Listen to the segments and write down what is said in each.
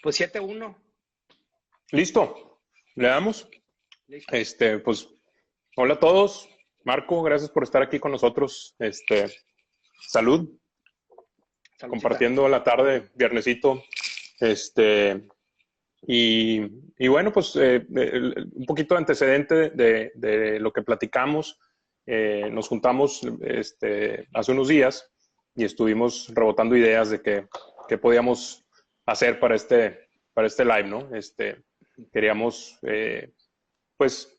Pues 7-1. Listo, le damos. Listo. Pues, hola a todos. Marco, gracias por estar aquí con nosotros. Salud, Saludcita. compartiendo la tarde, viernesito. Y bueno, pues un poquito de antecedente de lo que platicamos. Nos juntamos hace unos días y estuvimos rebotando ideas de qué podíamos hacer para este live, ¿no? Queríamos, pues,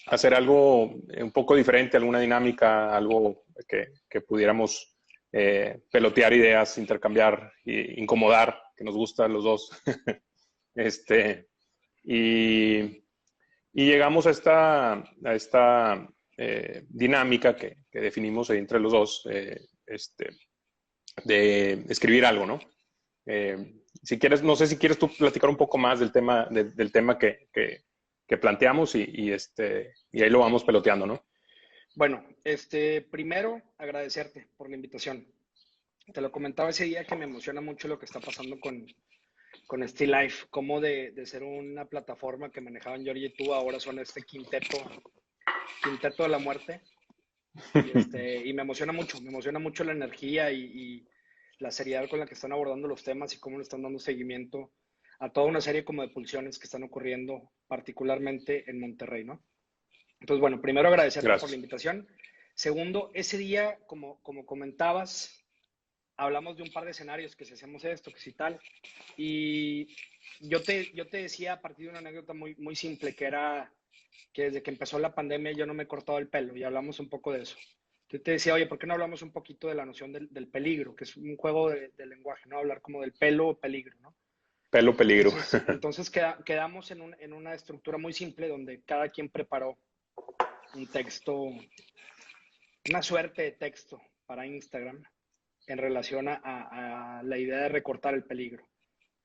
hacer algo un poco diferente, alguna dinámica, algo que pudiéramos pelotear ideas, intercambiar, incomodar, que nos gusta a los dos. Y llegamos a esta dinámica que definimos entre los dos, de escribir algo, ¿no? Si quieres, no sé si quieres tú platicar un poco más del tema, del tema que planteamos y ahí lo vamos peloteando, ¿no? Bueno, primero agradecerte por la invitación. Te lo comentaba ese día que me emociona mucho lo que está pasando con Still Life, como de ser una plataforma que manejaban George y tú, ahora son este quinteto de la muerte. Y me emociona mucho la energía y la seriedad con la que están abordando los temas y cómo le están dando seguimiento a toda una serie como de pulsiones que están ocurriendo, particularmente en Monterrey, ¿no? Entonces, bueno, primero agradecerte Gracias. por la invitación. Segundo, ese día, como comentabas, hablamos de un par de escenarios, que si hacemos esto, que si tal, y yo te decía a partir de una anécdota muy, muy simple, que era que desde que empezó la pandemia yo no me he cortado el pelo, y hablamos un poco de eso. Yo te decía, oye, ¿por qué no hablamos un poquito de la noción del peligro, que es un juego de lenguaje, ¿no? Hablar como del pelo o peligro, ¿no? Pelo peligro. Entonces quedamos en una estructura muy simple donde cada quien preparó un texto, una suerte de texto para Instagram en relación a la idea de recortar el peligro.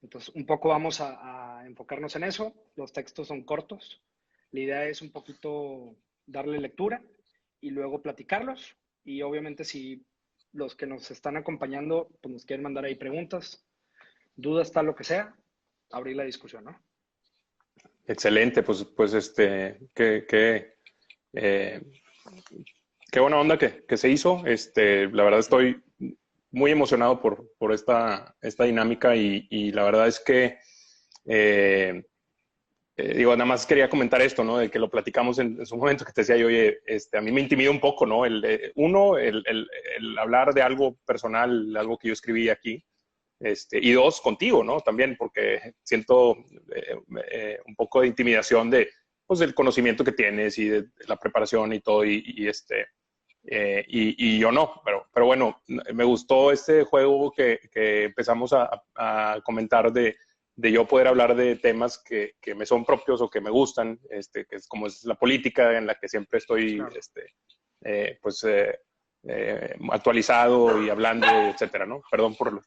Entonces, un poco vamos a enfocarnos en eso. Los textos son cortos. La idea es un poquito darle lectura y luego platicarlos. Y obviamente si los que nos están acompañando pues nos quieren mandar ahí preguntas, dudas, tal lo que sea, abrir la discusión, ¿no? Excelente, pues eh, qué buena onda que se hizo. La verdad estoy muy emocionado por esta dinámica y la verdad es que, digo, nada más quería comentar esto, ¿no? De que lo platicamos en su momento, que te decía yo, oye, a mí me intimida un poco, ¿no? El hablar de algo personal, algo que yo escribí aquí, y dos, contigo, ¿no? También porque siento un poco de intimidación pues, del conocimiento que tienes y de la preparación y todo, y yo no, pero bueno, me gustó este juego que empezamos a comentar de yo poder hablar de temas que me son propios o que me gustan, que es como es la política en la que siempre estoy, Claro. pues, actualizado y hablando, etcétera, ¿no? Perdón por los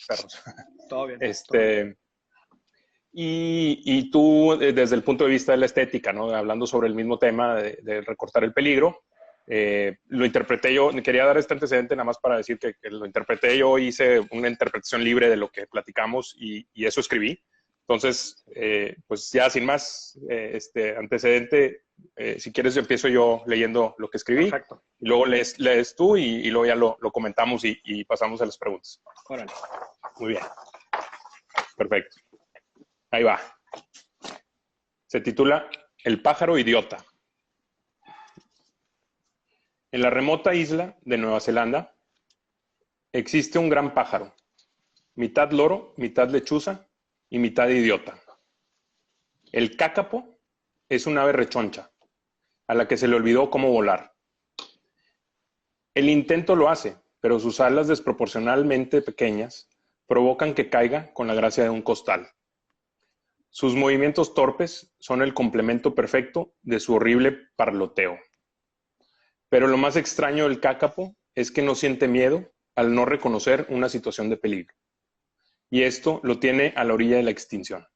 perros. Todo bien, todo bien. Y tú, desde el punto de vista de la estética, ¿no? Hablando sobre el mismo tema de recortar el peligro, lo interpreté yo, quería dar este antecedente nada más para decir que lo interpreté yo, hice una interpretación libre de lo que platicamos y eso escribí. Entonces, pues ya sin más antecedente, si quieres empiezo yo leyendo lo que escribí. Perfecto. Y luego lees tú y luego ya lo comentamos y pasamos a las preguntas. Órale. Muy bien. Perfecto. Ahí va. Se titula El pájaro idiota. En la remota isla de Nueva Zelanda existe un gran pájaro, mitad loro, mitad lechuza y mitad idiota. El cácapo es un ave rechoncha, a la que se le olvidó cómo volar. El intento lo hace, pero sus alas desproporcionalmente pequeñas provocan que caiga con la gracia de un costal. Sus movimientos torpes son el complemento perfecto de su horrible parloteo. Pero lo más extraño del cácapo es que no siente miedo al no reconocer una situación de peligro. Y esto lo tiene a la orilla de la extinción.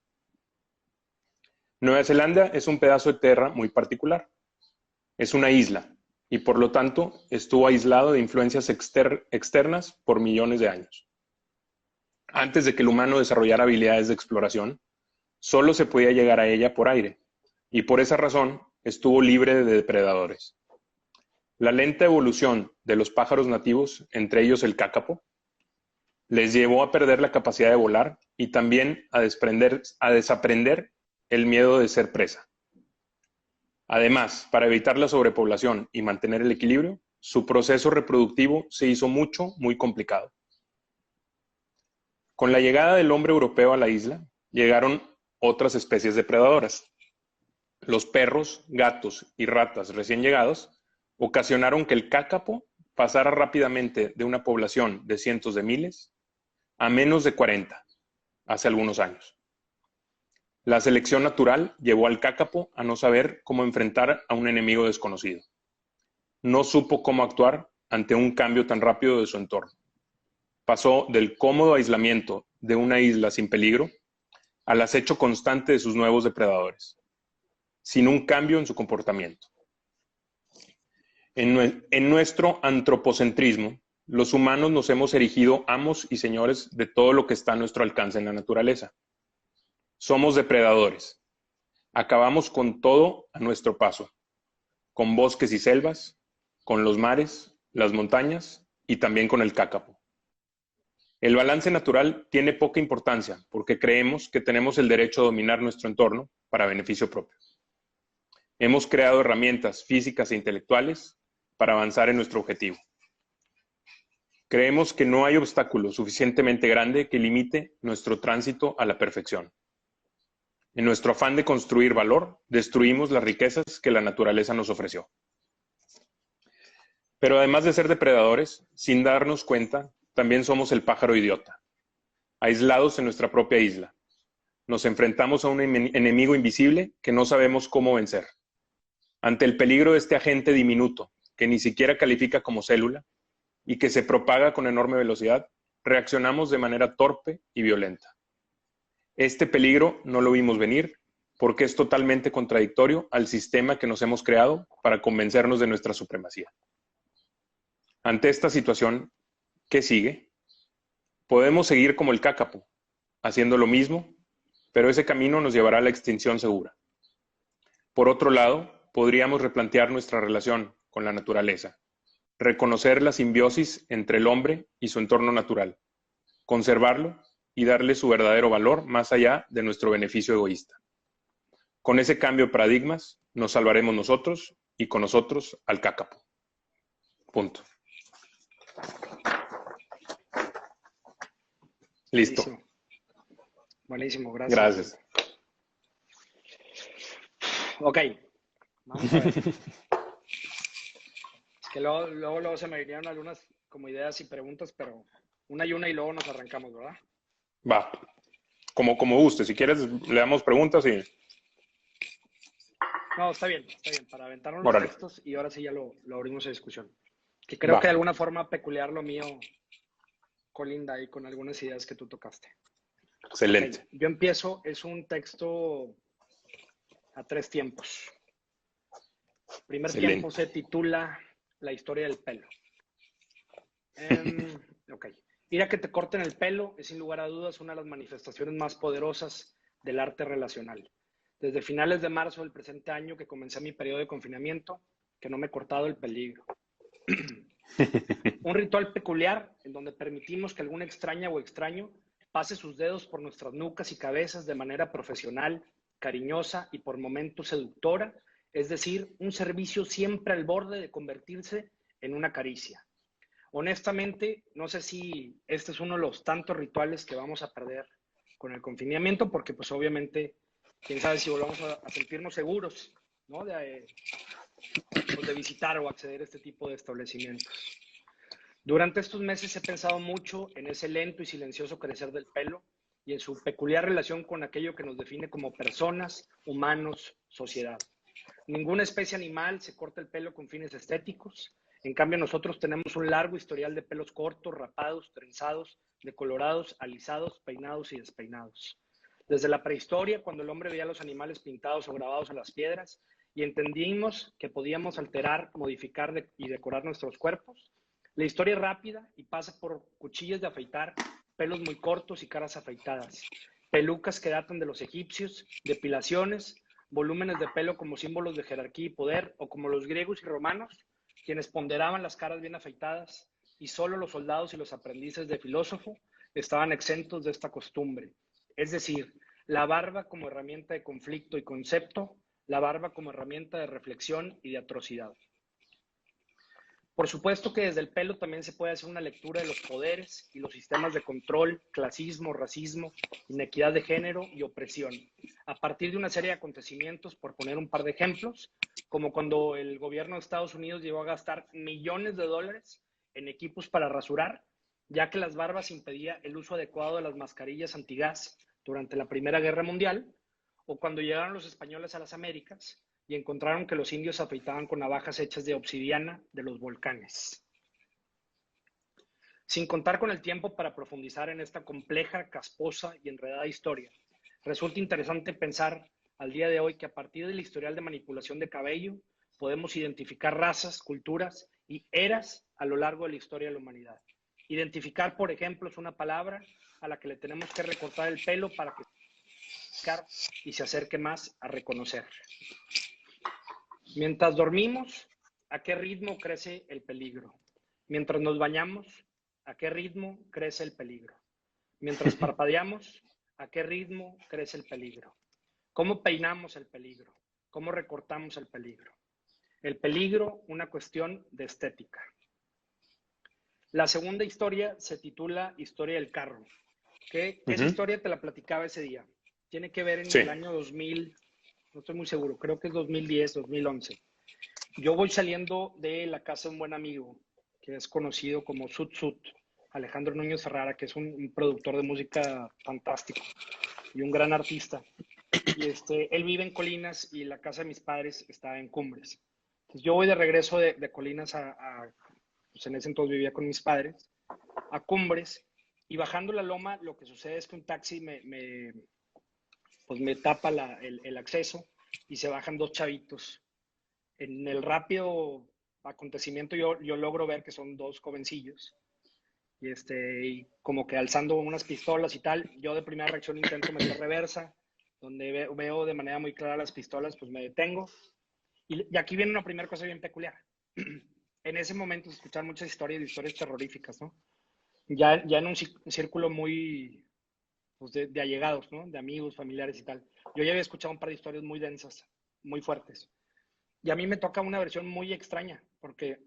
Nueva Zelanda es un pedazo de tierra muy particular. Es una isla y por lo tanto estuvo aislado de influencias externas por millones de años. Antes de que el humano desarrollara habilidades de exploración, solo se podía llegar a ella por aire, y por esa razón estuvo libre de depredadores. La lenta evolución de los pájaros nativos, entre ellos el cácapo, les llevó a perder la capacidad de volar y también a desaprender el miedo de ser presa. Además, para evitar la sobrepoblación y mantener el equilibrio, su proceso reproductivo se hizo muy complicado. Con la llegada del hombre europeo a la isla, llegaron otras especies depredadoras. Los perros, gatos y ratas recién llegados ocasionaron que el cácapo pasara rápidamente de una población de cientos de miles a menos de 40 hace algunos años. La selección natural llevó al cácapo a no saber cómo enfrentar a un enemigo desconocido. No supo cómo actuar ante un cambio tan rápido de su entorno. Pasó del cómodo aislamiento de una isla sin peligro al acecho constante de sus nuevos depredadores, sin un cambio en su comportamiento. En nuestro antropocentrismo, los humanos nos hemos erigido amos y señores de todo lo que está a nuestro alcance en la naturaleza. Somos depredadores. Acabamos con todo a nuestro paso, con bosques y selvas, con los mares, las montañas y también con el cácapo. El balance natural tiene poca importancia porque creemos que tenemos el derecho a dominar nuestro entorno para beneficio propio. Hemos creado herramientas físicas e intelectuales para avanzar en nuestro objetivo. Creemos que no hay obstáculo suficientemente grande que limite nuestro tránsito a la perfección. En nuestro afán de construir valor, destruimos las riquezas que la naturaleza nos ofreció. Pero además de ser depredadores, sin darnos cuenta, también somos el pájaro idiota, aislados en nuestra propia isla. Nos enfrentamos a un enemigo invisible que no sabemos cómo vencer. Ante el peligro de este agente diminuto, que ni siquiera califica como célula y que se propaga con enorme velocidad, reaccionamos de manera torpe y violenta. Este peligro no lo vimos venir porque es totalmente contradictorio al sistema que nos hemos creado para convencernos de nuestra supremacía. Ante esta situación, ¿qué sigue? Podemos seguir como el cácapo, haciendo lo mismo, pero ese camino nos llevará a la extinción segura. Por otro lado, podríamos replantear nuestra relación con la naturaleza, reconocer la simbiosis entre el hombre y su entorno natural, conservarlo y darle su verdadero valor más allá de nuestro beneficio egoísta. Con ese cambio de paradigmas, nos salvaremos nosotros y con nosotros al cácapo. Punto. Listo. Buenísimo, buenísimo, gracias. Gracias. Ok, vamos a ver. Es que luego se me vinieron algunas como ideas y preguntas, pero una y luego nos arrancamos, ¿verdad? Va. Como guste. Si quieres, le damos preguntas y... No, está bien, para aventarnos los Órale. textos y ahora sí ya lo abrimos a discusión. Que creo que de alguna forma peculiar lo mío colinda ahí con algunas ideas que tú tocaste. Excelente. Okay, yo empiezo, es un texto a 3 tiempos. El primer tiempo se titula La historia del pelo. Ok. Ir a que te corten el pelo es sin lugar a dudas una de las manifestaciones más poderosas del arte relacional. Desde finales de marzo del presente año que comencé mi periodo de confinamiento, que no me he cortado el peligro. Un ritual peculiar en donde permitimos que alguna extraña o extraño pase sus dedos por nuestras nucas y cabezas de manera profesional, cariñosa y por momentos seductora, es decir, un servicio siempre al borde de convertirse en una caricia. Honestamente, no sé si este es uno de los tantos rituales que vamos a perder con el confinamiento, porque pues obviamente, quién sabe si volvamos a sentirnos seguros, ¿no? de visitar o acceder a este tipo de establecimientos. Durante estos meses he pensado mucho en ese lento y silencioso crecer del pelo y en su peculiar relación con aquello que nos define como personas, humanos, sociedad. Ninguna especie animal se corta el pelo con fines estéticos. En cambio, nosotros tenemos un largo historial de pelos cortos, rapados, trenzados, decolorados, alisados, peinados y despeinados. Desde la prehistoria, cuando el hombre veía a los animales pintados o grabados en las piedras y entendimos que podíamos alterar, modificar y decorar nuestros cuerpos, la historia es rápida y pasa por cuchillas de afeitar pelos muy cortos y caras afeitadas, pelucas que datan de los egipcios, depilaciones, volúmenes de pelo como símbolos de jerarquía y poder, o como los griegos y romanos, quienes ponderaban las caras bien afeitadas, y solo los soldados y los aprendices de filósofo estaban exentos de esta costumbre. Es decir, la barba como herramienta de conflicto y concepto, la barba como herramienta de reflexión y de atrocidad. Por supuesto que desde el pelo también se puede hacer una lectura de los poderes y los sistemas de control, clasismo, racismo, inequidad de género y opresión, a partir de una serie de acontecimientos, por poner un par de ejemplos, como cuando el gobierno de Estados Unidos llegó a gastar millones de dólares en equipos para rasurar, ya que las barbas impedía el uso adecuado de las mascarillas antigas durante la Primera Guerra Mundial, o cuando llegaron los españoles a las Américas y encontraron que los indios afeitaban con navajas hechas de obsidiana de los volcanes. Sin contar con el tiempo para profundizar en esta compleja, casposa y enredada historia, resulta interesante pensar al día de hoy que a partir del historial de manipulación de cabello podemos identificar razas, culturas y eras a lo largo de la historia de la humanidad. Identificar, por ejemplo, es una palabra a la que le tenemos que recortar el pelo para que y se acerque más a reconocer. Mientras dormimos, ¿a qué ritmo crece el peligro? Mientras nos bañamos, ¿a qué ritmo crece el peligro? Mientras parpadeamos, ¿a qué ritmo crece el peligro? ¿Cómo peinamos el peligro? ¿Cómo recortamos el peligro? El peligro, una cuestión de estética. La segunda historia se titula Historia del carro, que esa historia te la platicaba ese día. Tiene que ver en el año 2000, no estoy muy seguro, creo que es 2010, 2011. Yo voy saliendo de la casa de un buen amigo, que es conocido como Sut Sut, Alejandro Núñez Ferrara, que es un productor de música fantástico y un gran artista. Y él vive en Colinas y la casa de mis padres está en Cumbres. Entonces yo voy de regreso de Colinas pues en ese entonces vivía con mis padres, a Cumbres, y bajando la loma lo que sucede es que un taxi pues me tapa el acceso y se bajan dos chavitos. En el rápido acontecimiento yo logro ver que son dos jovencillos y como que alzando unas pistolas y tal. Yo de primera reacción intento meter reversa, donde veo de manera muy clara las pistolas, pues me detengo. Y aquí viene una primera cosa bien peculiar. En ese momento se escuchan muchas historias terroríficas, ¿no? Ya en un círculo muy, pues de allegados, ¿no? De amigos, familiares y tal. Yo ya había escuchado un par de historias muy densas, muy fuertes. Y a mí me toca una versión muy extraña, porque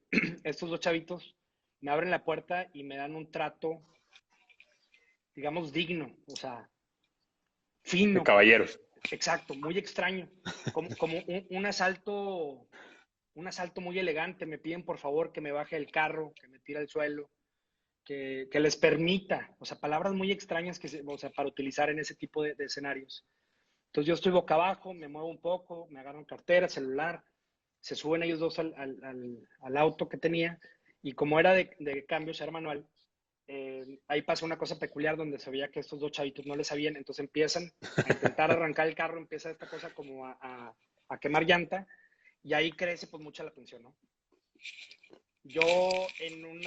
estos dos chavitos me abren la puerta y me dan un trato, digamos, digno, o sea, De fino. caballeros. Exacto, muy extraño. Como un asalto muy elegante. Me piden por favor que me baje del carro, que me tire al suelo, que les permita, o sea, palabras muy extrañas o sea, para utilizar en ese tipo de escenarios. Entonces yo estoy boca abajo, me muevo un poco, me agarran cartera, celular, se suben ellos dos al auto que tenía y como era de cambio, ser manual, ahí pasa una cosa peculiar donde se veía que estos dos chavitos no les sabían, entonces empiezan a intentar arrancar el carro, empieza esta cosa como a quemar llanta y ahí crece pues mucha la tensión, ¿no? Yo en un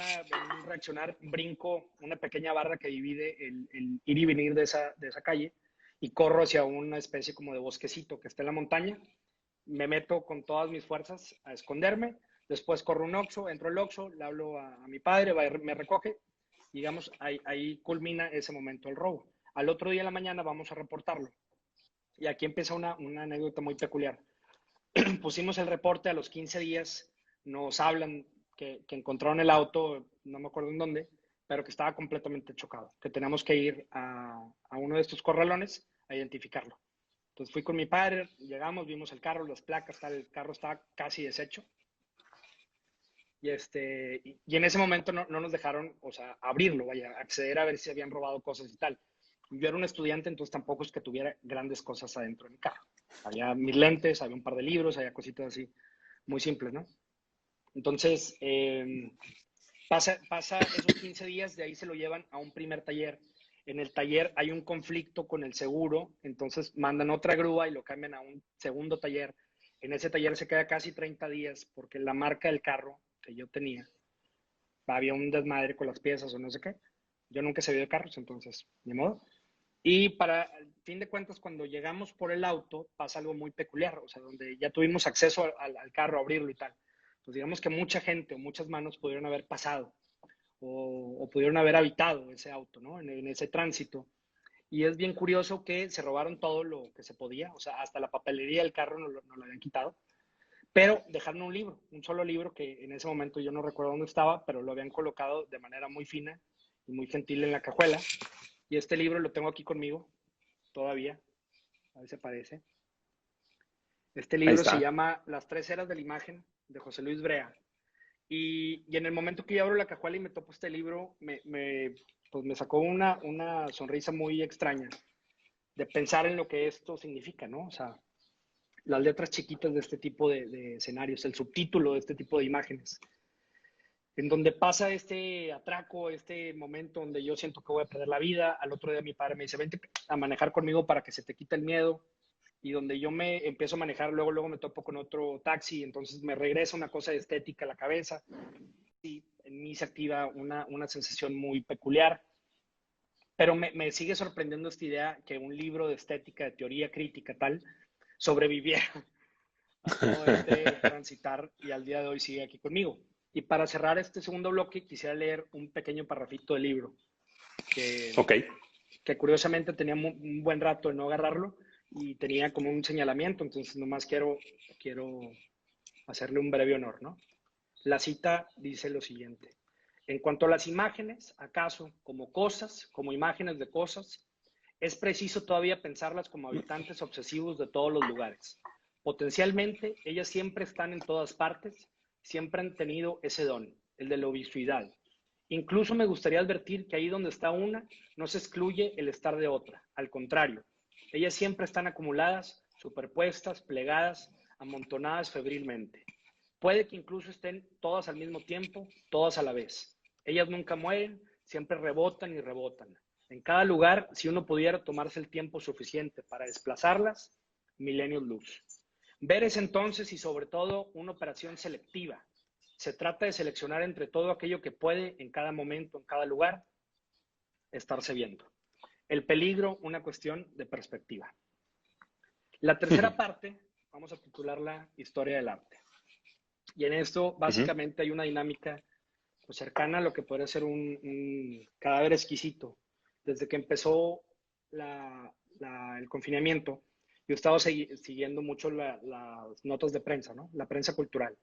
reaccionar brinco una pequeña barra que divide el ir y venir de esa calle y corro hacia una especie como de bosquecito que está en la montaña. Me meto con todas mis fuerzas a esconderme. Después corro un Oxxo, entro al Oxxo, le hablo a mi padre, me recoge. Digamos, ahí culmina ese momento el robo. Al otro día en la mañana vamos a reportarlo. Y aquí empieza una anécdota muy peculiar. Pusimos el reporte, a los 15 días nos hablan que encontraron el auto, no me acuerdo en dónde, pero que estaba completamente chocado, que teníamos que ir a uno de estos corralones a identificarlo. Entonces fui con mi padre, llegamos, vimos el carro, las placas, tal, el carro estaba casi deshecho. Y en ese momento no nos dejaron, o sea, abrirlo, vaya, acceder a ver si habían robado cosas y tal. Yo era un estudiante, entonces tampoco es que tuviera grandes cosas adentro de mi carro. Había mis lentes, había un par de libros, había cositas así muy simples, ¿no? Entonces, pasa esos 15 días, de ahí se lo llevan a un primer taller. En el taller hay un conflicto con el seguro, entonces mandan otra grúa y lo cambian a un segundo taller. En ese taller se queda casi 30 días porque la marca del carro que yo tenía, había un desmadre con las piezas o no sé qué. Yo nunca he sabido de carros, entonces, ni modo. Y para al fin de cuentas, cuando llegamos por el auto, pasa algo muy peculiar, o sea, donde ya tuvimos acceso al carro, a abrirlo y tal. Pues digamos que mucha gente o muchas manos pudieron haber pasado o pudieron haber habitado ese auto, ¿no? En ese tránsito. Y es bien curioso que se robaron todo lo que se podía, o sea, hasta la papelería del carro nos lo habían quitado, pero dejaron un libro, un solo libro que en ese momento yo no recuerdo dónde estaba, pero lo habían colocado de manera muy fina y muy gentil en la cajuela. Y este libro lo tengo aquí conmigo todavía, a ver si parece. Este Ahí libro se está. llama Las tres eras de la imagen, de José Luis Brea. Y en el momento que yo abro la cajuela y me topo este libro, pues me sacó una sonrisa muy extraña de pensar en lo que esto significa, ¿no? O sea, las letras chiquitas de este tipo de escenarios, el subtítulo de este tipo de imágenes, en donde pasa este atraco, este momento donde yo siento que voy a perder la vida. Al otro día mi padre me dice, vente a manejar conmigo para que se te quite el miedo. Y donde yo me empiezo a manejar, luego me topo con otro taxi, entonces me regresa una cosa de estética a la cabeza. Y en mí se activa una sensación muy peculiar. Pero me sigue sorprendiendo esta idea que un libro de estética, de teoría crítica, tal, sobreviviera a todo este transitar y al día de hoy sigue aquí conmigo. Y para cerrar este segundo bloque, quisiera leer un pequeño parrafito del libro que, Ok. que curiosamente tenía un buen rato de no agarrarlo y tenía como un señalamiento, entonces nomás quiero hacerle un breve honor, ¿no? La cita dice lo siguiente. En cuanto a las imágenes, acaso, como cosas, como imágenes de cosas, es preciso todavía pensarlas como habitantes obsesivos de todos los lugares. Potencialmente, ellas siempre están en todas partes, siempre han tenido ese don, el de la ubicuidad. Incluso me gustaría advertir que ahí donde está una, no se excluye el estar de otra. Al contrario, ellas siempre están acumuladas, superpuestas, plegadas, amontonadas febrilmente. Puede que incluso estén todas al mismo tiempo, todas a la vez. Ellas nunca mueren, siempre rebotan y rebotan. En cada lugar, si uno pudiera tomarse el tiempo suficiente para desplazarlas, milenios luz. Ver es entonces y sobre todo una operación selectiva. Se trata de seleccionar entre todo aquello que puede en cada momento, en cada lugar, estarse viendo. El peligro, una cuestión de perspectiva. La tercera parte, vamos a titularla Historia del Arte. Y en esto, básicamente, hay una dinámica pues, cercana a lo que podría ser un cadáver exquisito. Desde que empezó el confinamiento, yo he estado siguiendo mucho las notas de prensa, ¿no? La prensa cultural,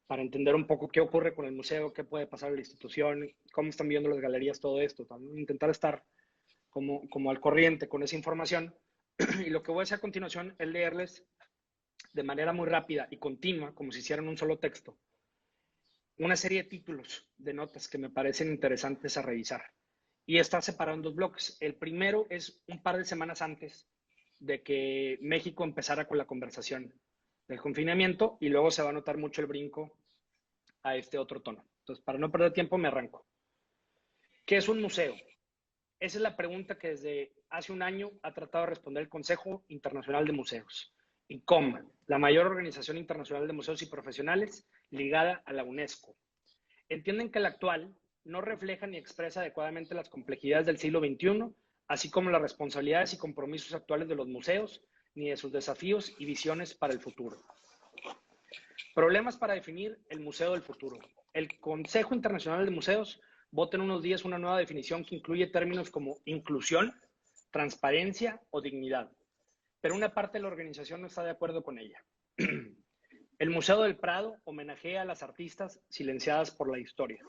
para entender un poco qué ocurre con el museo, qué puede pasar en la institución, cómo están viendo las galerías, todo esto. También intentar estar como al corriente con esa información. Y lo que voy a hacer a continuación es leerles de manera muy rápida y continua, como si hicieran un solo texto, una serie de títulos de notas que me parecen interesantes a revisar. Y está separado en dos bloques. El primero es un par de semanas antes de que México empezara con la conversación del confinamiento y luego se va a notar mucho el brinco a este otro tono. Entonces, para no perder tiempo, me arranco. ¿Qué es un museo? Esa es la pregunta que desde hace un año ha tratado de responder el Consejo Internacional de Museos, ICOM, la mayor organización internacional de museos y profesionales ligada a la UNESCO. Entienden que el actual no refleja ni expresa adecuadamente las complejidades del siglo XXI, así como las responsabilidades y compromisos actuales de los museos, ni de sus desafíos y visiones para el futuro. Problemas para definir el museo del futuro. El Consejo Internacional de Museos vota en unos días una nueva definición que incluye términos como inclusión, transparencia o dignidad, pero una parte de la organización no está de acuerdo con ella. El Museo del Prado homenajea a las artistas silenciadas por la historia.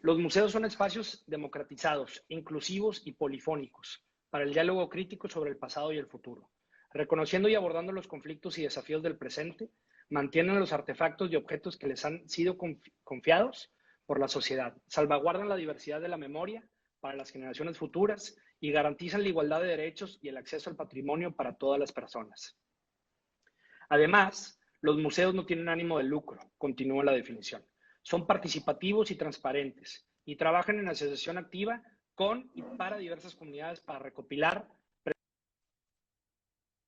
Los museos son espacios democratizados, inclusivos y polifónicos para el diálogo crítico sobre el pasado y el futuro. Reconociendo y abordando los conflictos y desafíos del presente, mantienen los artefactos y objetos que les han sido confiados por la sociedad, salvaguardan la diversidad de la memoria para las generaciones futuras y garantizan la igualdad de derechos y el acceso al patrimonio para todas las personas. Además, los museos no tienen ánimo de lucro, continúa la definición. Son participativos y transparentes y trabajan en asociación activa con y para diversas comunidades para recopilar,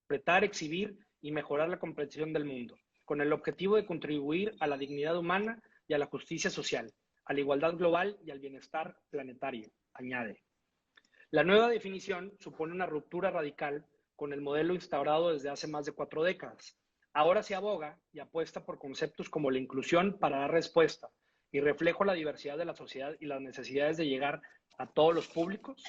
interpretar, exhibir y mejorar la comprensión del mundo, con el objetivo de contribuir a la dignidad humana y a la justicia social, a la igualdad global y al bienestar planetario, añade. La nueva definición supone una ruptura radical con el modelo instaurado desde hace más de 4 décadas. Ahora se aboga y apuesta por conceptos como la inclusión para dar respuesta y reflejo a la diversidad de la sociedad y las necesidades de llegar a todos los públicos.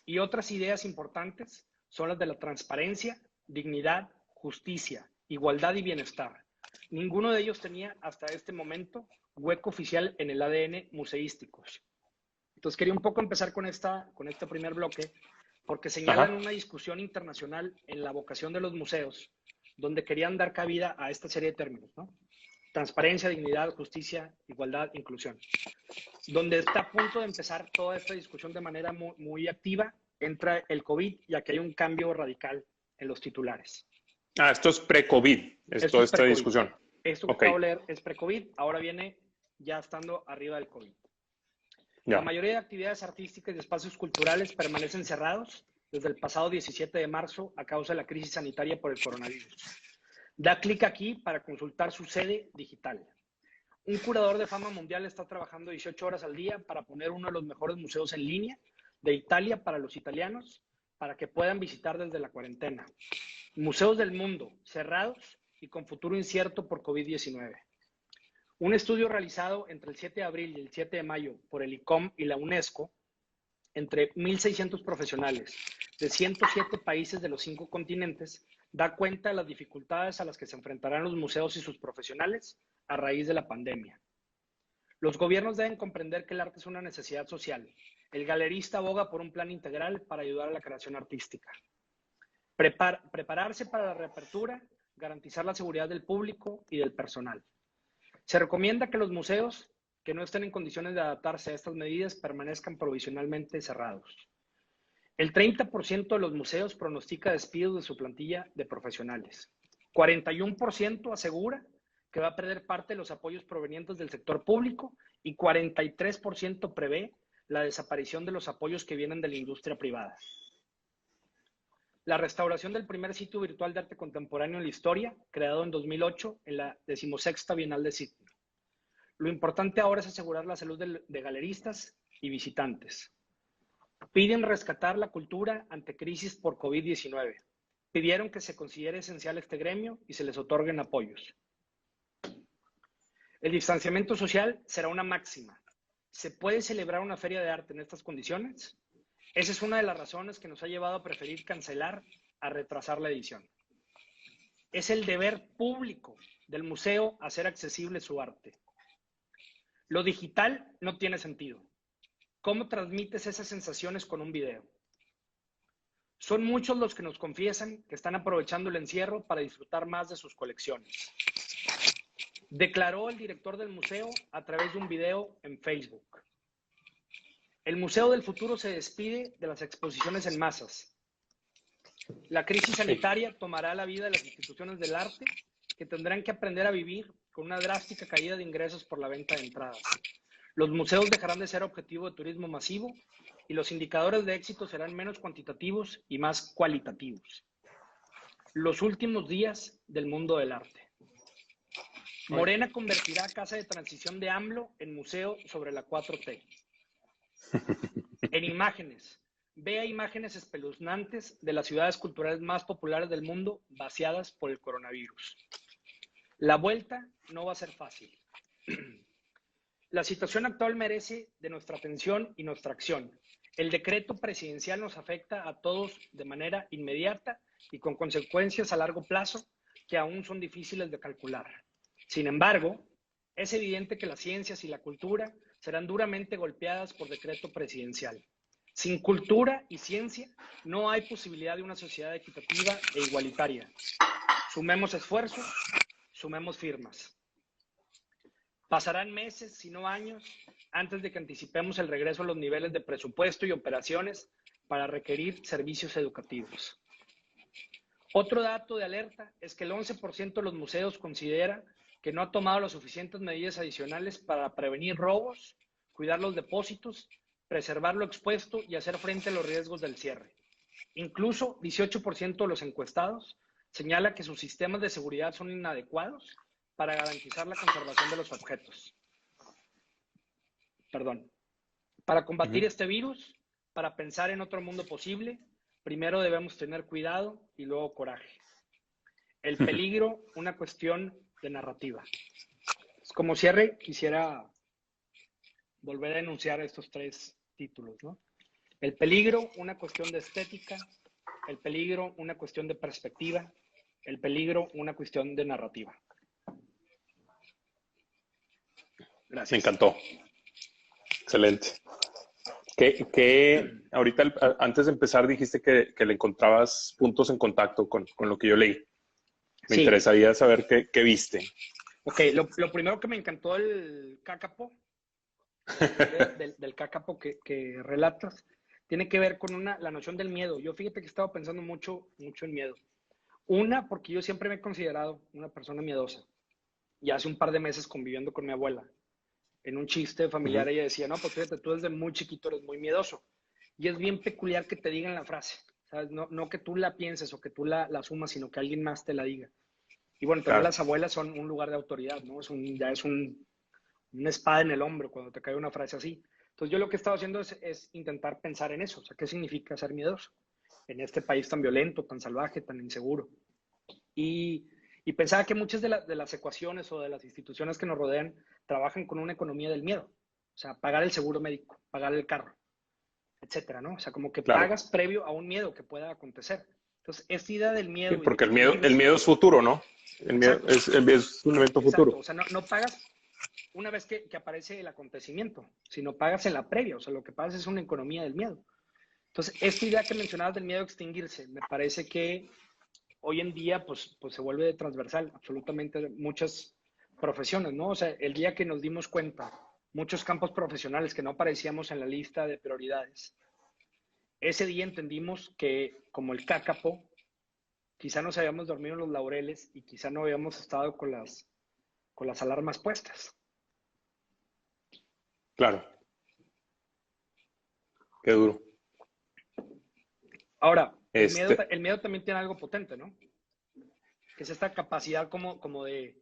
Y otras ideas importantes son las de la transparencia, dignidad, justicia, igualdad y bienestar. Ninguno de ellos tenía hasta este momento hueco oficial en el ADN museísticos. Entonces quería un poco empezar con este primer bloque porque señalan una discusión internacional en la vocación de los museos donde querían dar cabida a esta serie de términos, ¿no? Transparencia, dignidad, justicia, igualdad, inclusión. Donde está a punto de empezar toda esta discusión de manera muy activa, entra el COVID, ya que hay un cambio radical en los titulares. Esto es pre-COVID, esta discusión. Esto que acabo de leer es pre-COVID, ahora viene ya estando arriba del COVID. Ya. La mayoría de actividades artísticas y espacios culturales permanecen cerrados desde el pasado 17 de marzo a causa de la crisis sanitaria por el coronavirus. Da clic aquí para consultar su sede digital. Un curador de fama mundial está trabajando 18 horas al día para poner uno de los mejores museos en línea de Italia para los italianos, para que puedan visitar desde la cuarentena. Museos del mundo cerrados y con futuro incierto por COVID-19. Un estudio realizado entre el 7 de abril y el 7 de mayo por el ICOM y la UNESCO, entre 1.600 profesionales de 107 países de los 5 continentes, da cuenta de las dificultades a las que se enfrentarán los museos y sus profesionales a raíz de la pandemia. Los gobiernos deben comprender que el arte es una necesidad social. El galerista aboga por un plan integral para ayudar a la creación artística. Prepararse para la reapertura, garantizar la seguridad del público y del personal. Se recomienda que los museos que no estén en condiciones de adaptarse a estas medidas permanezcan provisionalmente cerrados. El 30% de los museos pronostica despidos de su plantilla de profesionales. 41% asegura que va a perder parte de los apoyos provenientes del sector público y 43% prevé la desaparición de los apoyos que vienen de la industria privada. La restauración del primer sitio virtual de arte contemporáneo en la historia, creado en 2008 en la 16ª Bienal de Sydney. Lo importante ahora es asegurar la salud de galeristas y visitantes. Piden rescatar la cultura ante crisis por COVID-19. Pidieron que se considere esencial este gremio y se les otorguen apoyos. El distanciamiento social será una máxima. ¿Se puede celebrar una feria de arte en estas condiciones? Esa es una de las razones que nos ha llevado a preferir cancelar a retrasar la edición. Es el deber público del museo hacer accesible su arte. Lo digital no tiene sentido. ¿Cómo transmites esas sensaciones con un video? Son muchos los que nos confiesan que están aprovechando el encierro para disfrutar más de sus colecciones. Declaró el director del museo a través de un video en Facebook. El Museo del Futuro se despide de las exposiciones en masas. La crisis sanitaria tomará la vida de las instituciones del arte que tendrán que aprender a vivir con una drástica caída de ingresos por la venta de entradas. Los museos dejarán de ser objetivo de turismo masivo y los indicadores de éxito serán menos cuantitativos y más cualitativos. Los últimos días del mundo del arte. Morena convertirá Casa de Transición de AMLO en museo sobre la 4T. En imágenes. Vea imágenes espeluznantes de las ciudades culturales más populares del mundo vaciadas por el coronavirus. La vuelta no va a ser fácil. La situación actual merece de nuestra atención y nuestra acción. El decreto presidencial nos afecta a todos de manera inmediata y con consecuencias a largo plazo que aún son difíciles de calcular. Sin embargo, es evidente que las ciencias y la cultura serán duramente golpeadas por decreto presidencial. Sin cultura y ciencia no hay posibilidad de una sociedad equitativa e igualitaria. Sumemos esfuerzos, sumemos firmas. Pasarán meses, si no años, antes de que anticipemos el regreso a los niveles de presupuesto y operaciones para requerir servicios educativos. Otro dato de alerta es que el 11% de los museos considera que no ha tomado las suficientes medidas adicionales para prevenir robos, cuidar los depósitos, preservar lo expuesto y hacer frente a los riesgos del cierre. Incluso 18% de los encuestados señala que sus sistemas de seguridad son inadecuados para garantizar la conservación de los objetos. perdón. Para combatir Ujú. este virus, para pensar en otro mundo posible, primero debemos tener cuidado y luego coraje. El peligro, una cuestión de narrativa. Como cierre, quisiera volver a enunciar estos 3 títulos, ¿no? El peligro, una cuestión de estética. El peligro, una cuestión de perspectiva. El peligro, una cuestión de narrativa. Me Gracias. encantó. Excelente. Ahorita, antes de empezar, dijiste que le encontrabas puntos en contacto con lo que yo leí. Me Sí. interesaría saber qué viste. Ok, lo primero que me encantó del cácapo, la teoría del cácapo que relatas, tiene que ver con la noción del miedo. Yo fíjate que he estado pensando mucho en miedo. Una, porque yo siempre me he considerado una persona miedosa. Y hace un par de meses conviviendo con mi abuela, en un chiste familiar Ujú. ella decía, no, pues fíjate, tú desde muy chiquito eres muy miedoso. Y es bien peculiar que te digan la frase, ¿sabes? No que tú la pienses o que tú la asumas, sino que alguien más te la diga. Y bueno, también Claro. las abuelas son un lugar de autoridad, ¿no? Ya es una espada en el hombro cuando te cae una frase así. Entonces yo lo que he estado haciendo es intentar pensar en eso, o sea, ¿qué significa ser miedoso? En este país tan violento, tan salvaje, tan inseguro. Y, y pensaba que muchas de las ecuaciones o de las instituciones que nos rodean trabajan con una economía del miedo. O sea, pagar el seguro médico, pagar el carro, etcétera, ¿no? O sea, como que Claro. pagas previo a un miedo que pueda acontecer. Entonces, esta idea del Sí, miedo y de porque el extinguirse, miedo es futuro, ¿no? exacto, Es un evento exacto. futuro. O sea, no pagas una vez que aparece el acontecimiento, sino pagas en la previa. O sea, lo que pagas es una economía del miedo. Entonces, esta idea que mencionabas del miedo a extinguirse, me parece que hoy en día pues se vuelve transversal absolutamente muchas profesiones, ¿no? O sea, el día que nos dimos cuenta, muchos campos profesionales que no aparecíamos en la lista de prioridades, ese día entendimos que como el cácapo, quizá nos habíamos dormido en los laureles y quizá no habíamos estado con las alarmas puestas. Claro. Qué duro. Ahora, Este, el miedo también tiene algo potente, ¿no? Que es esta capacidad como de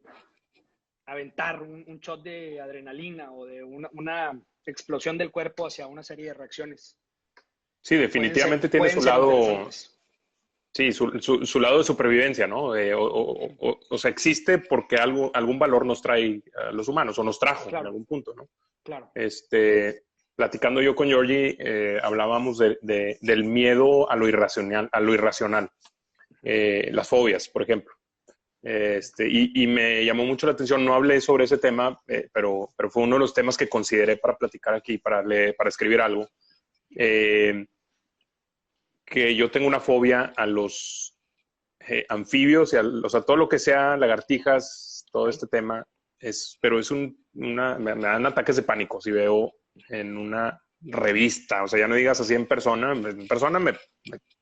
aventar un shot de adrenalina o de una explosión del cuerpo hacia una serie de reacciones sí, que definitivamente tiene pueden su ser lado, interesantes. sí, su lado de supervivencia, ¿no? O sea, existe porque algún valor nos trae a los humanos, o nos trajo en Claro, algún punto, ¿no? claro. Platicando yo con Georgie, hablábamos del miedo a lo irracional, las fobias, por ejemplo. Y me llamó mucho la atención, no hablé sobre ese tema, pero fue uno de los temas que consideré para platicar aquí, para escribir algo. Eh, que yo tengo una fobia a los anfibios, o sea, todo lo que sea lagartijas, todo Okay. este tema, pero me dan ataques de pánico si veo en una revista, o sea, ya no digas así en persona me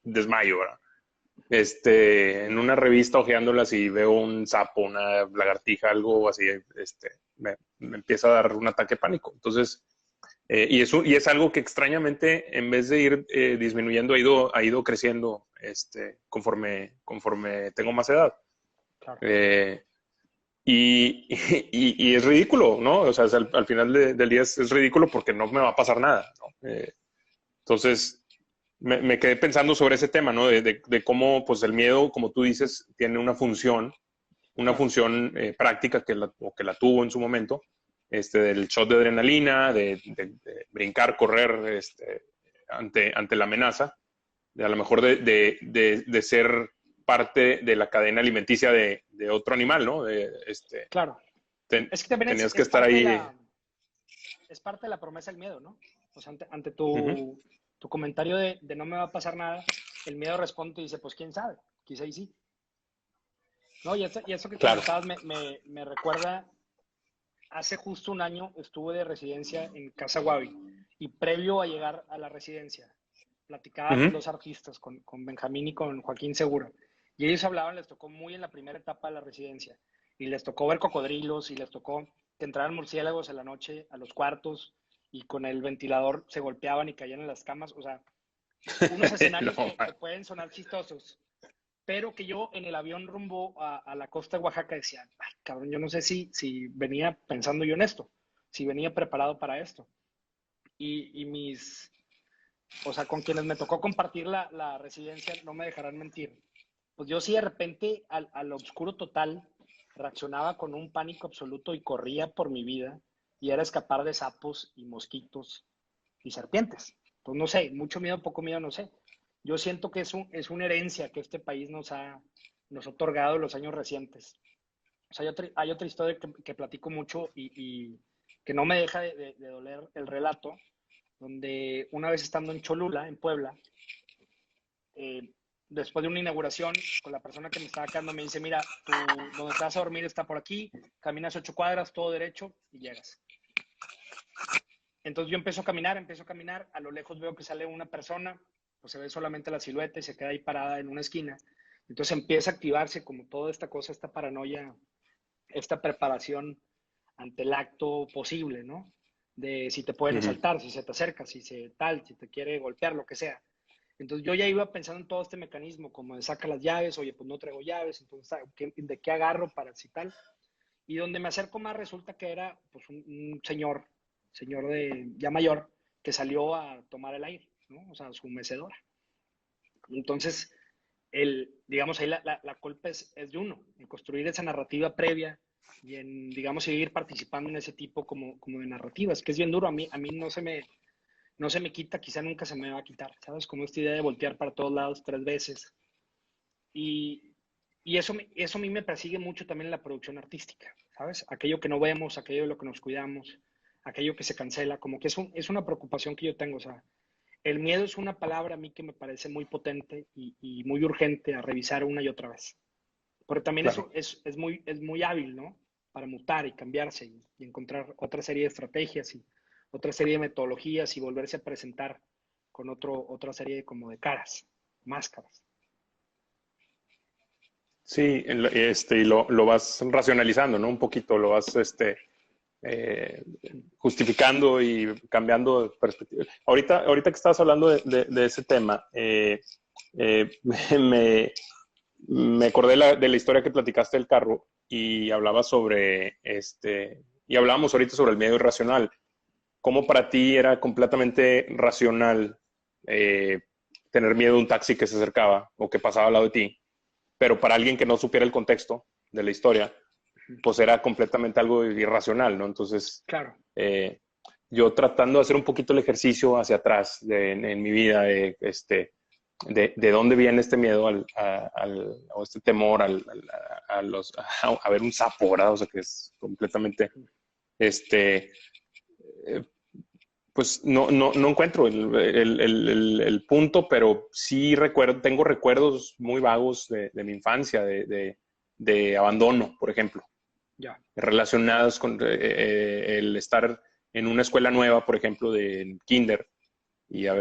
desmayo, ¿verdad? En una revista hojeándolas y veo un sapo, una lagartija, algo así, me empieza a dar un ataque de pánico. Entonces, y es algo que extrañamente, en vez de ir disminuyendo, ha ido creciendo conforme tengo más edad. Claro. Eh, y es ridículo, ¿no? O sea, al final del día es ridículo porque no me va a pasar nada, ¿no? Entonces, me quedé pensando sobre ese tema, ¿no? De cómo, pues, el miedo, como tú dices, tiene una Claro. función práctica que la tuvo en su momento, del shot de adrenalina, de brincar, correr ante la amenaza, a lo mejor de ser parte de la cadena alimenticia de otro animal, ¿no? Claro. Es que también Tenías que estar ahí. es parte de la promesa del miedo, ¿no? O sea, ante Uh-huh. tu comentario de no me va a pasar nada, el miedo responde y dice, pues quién sabe, quizá y sí. ¿No? Y eso que Claro. comentabas me recuerda, hace justo un año estuve de residencia en Casa Guavi y previo a llegar a la residencia, platicaba con Uh-huh. 2 artistas, con Benjamín y con Joaquín Segura, y ellos hablaban, les tocó muy en la primera etapa de la residencia, y les tocó ver cocodrilos, y les tocó que entraran murciélagos en la noche a los cuartos, y con el ventilador se golpeaban y caían en las camas, o sea, unos escenarios No, que pueden sonar chistosos, pero que yo en el avión rumbo a la costa de Oaxaca decía, ay, cabrón, yo no sé si venía pensando yo en esto, si venía preparado para esto. y mis, o sea, con quienes me tocó compartir la residencia, no me dejarán mentir. Pues yo sí de repente al oscuro total reaccionaba con un pánico absoluto y corría por mi vida y era escapar de sapos y mosquitos y serpientes. Pues no sé, mucho miedo, poco miedo, no sé. Yo siento que es una herencia que este país nos ha otorgado en los años recientes. O sea, hay otra historia que platico mucho y que no me deja de doler el relato, donde una vez estando en Cholula, en Puebla, eh, después de una inauguración, con la persona que me estaba quedando me dice, mira, donde te vas a dormir está por aquí, caminas 8 cuadras, todo derecho y llegas. Entonces yo empiezo a caminar, a lo lejos veo que sale una persona, pues se ve solamente la silueta y se queda ahí parada en una esquina. Entonces empieza a activarse como toda esta cosa, esta paranoia, esta preparación ante el acto posible, ¿no? De si te pueden asaltar, si se te acerca, si te quiere golpear, lo que sea. Entonces yo ya iba pensando en todo este mecanismo, como de saca las llaves, oye, pues no traigo llaves, entonces ¿de qué agarro para si tal? Y donde me acerco más resulta que era pues un señor de ya mayor, que salió a tomar el aire, ¿no? O sea, su mecedora. Entonces, digamos, ahí la culpa es de uno, en construir esa narrativa previa y en, digamos, seguir participando en ese tipo como de narrativas, que es bien duro. A mí no se me quita, quizá nunca se me va a quitar, ¿sabes? Como esta idea de voltear para todos lados 3 veces. Y, y eso a mí me persigue mucho también en la producción artística, ¿sabes? Aquello que no vemos, aquello de lo que nos cuidamos, aquello que se cancela, como que es una preocupación que yo tengo, o sea, el miedo es una palabra a mí que me parece muy potente y muy urgente a revisar una y otra vez. Porque también Claro. eso es muy hábil, ¿no? Para mutar y cambiarse y encontrar otra serie de estrategias y otra serie de metodologías y volverse a presentar con otra serie como de caras, máscaras. Sí, y lo vas racionalizando, ¿no? Un poquito, lo vas eh, justificando y cambiando de perspectiva. Ahorita que estabas hablando de ese tema, eh, me, me acordé de la historia que platicaste del carro y hablabas sobre, y hablábamos ahorita sobre el miedo irracional. ¿Cómo para ti era completamente racional eh, tener miedo de un taxi que se acercaba o que pasaba al lado de ti? Pero para alguien que no supiera el contexto de la historia, pues era completamente algo irracional, ¿no? Entonces, Claro, eh, yo tratando de hacer un poquito el ejercicio hacia atrás en mi vida, de dónde viene este miedo o este temor a ver un sapo, ¿verdad? O sea, que es completamente, este, eh, pues no encuentro el punto, pero sí tengo recuerdos muy vagos de mi infancia, de abandono, por ejemplo, ya. relacionados con el estar en una escuela nueva, por ejemplo, de kinder, y a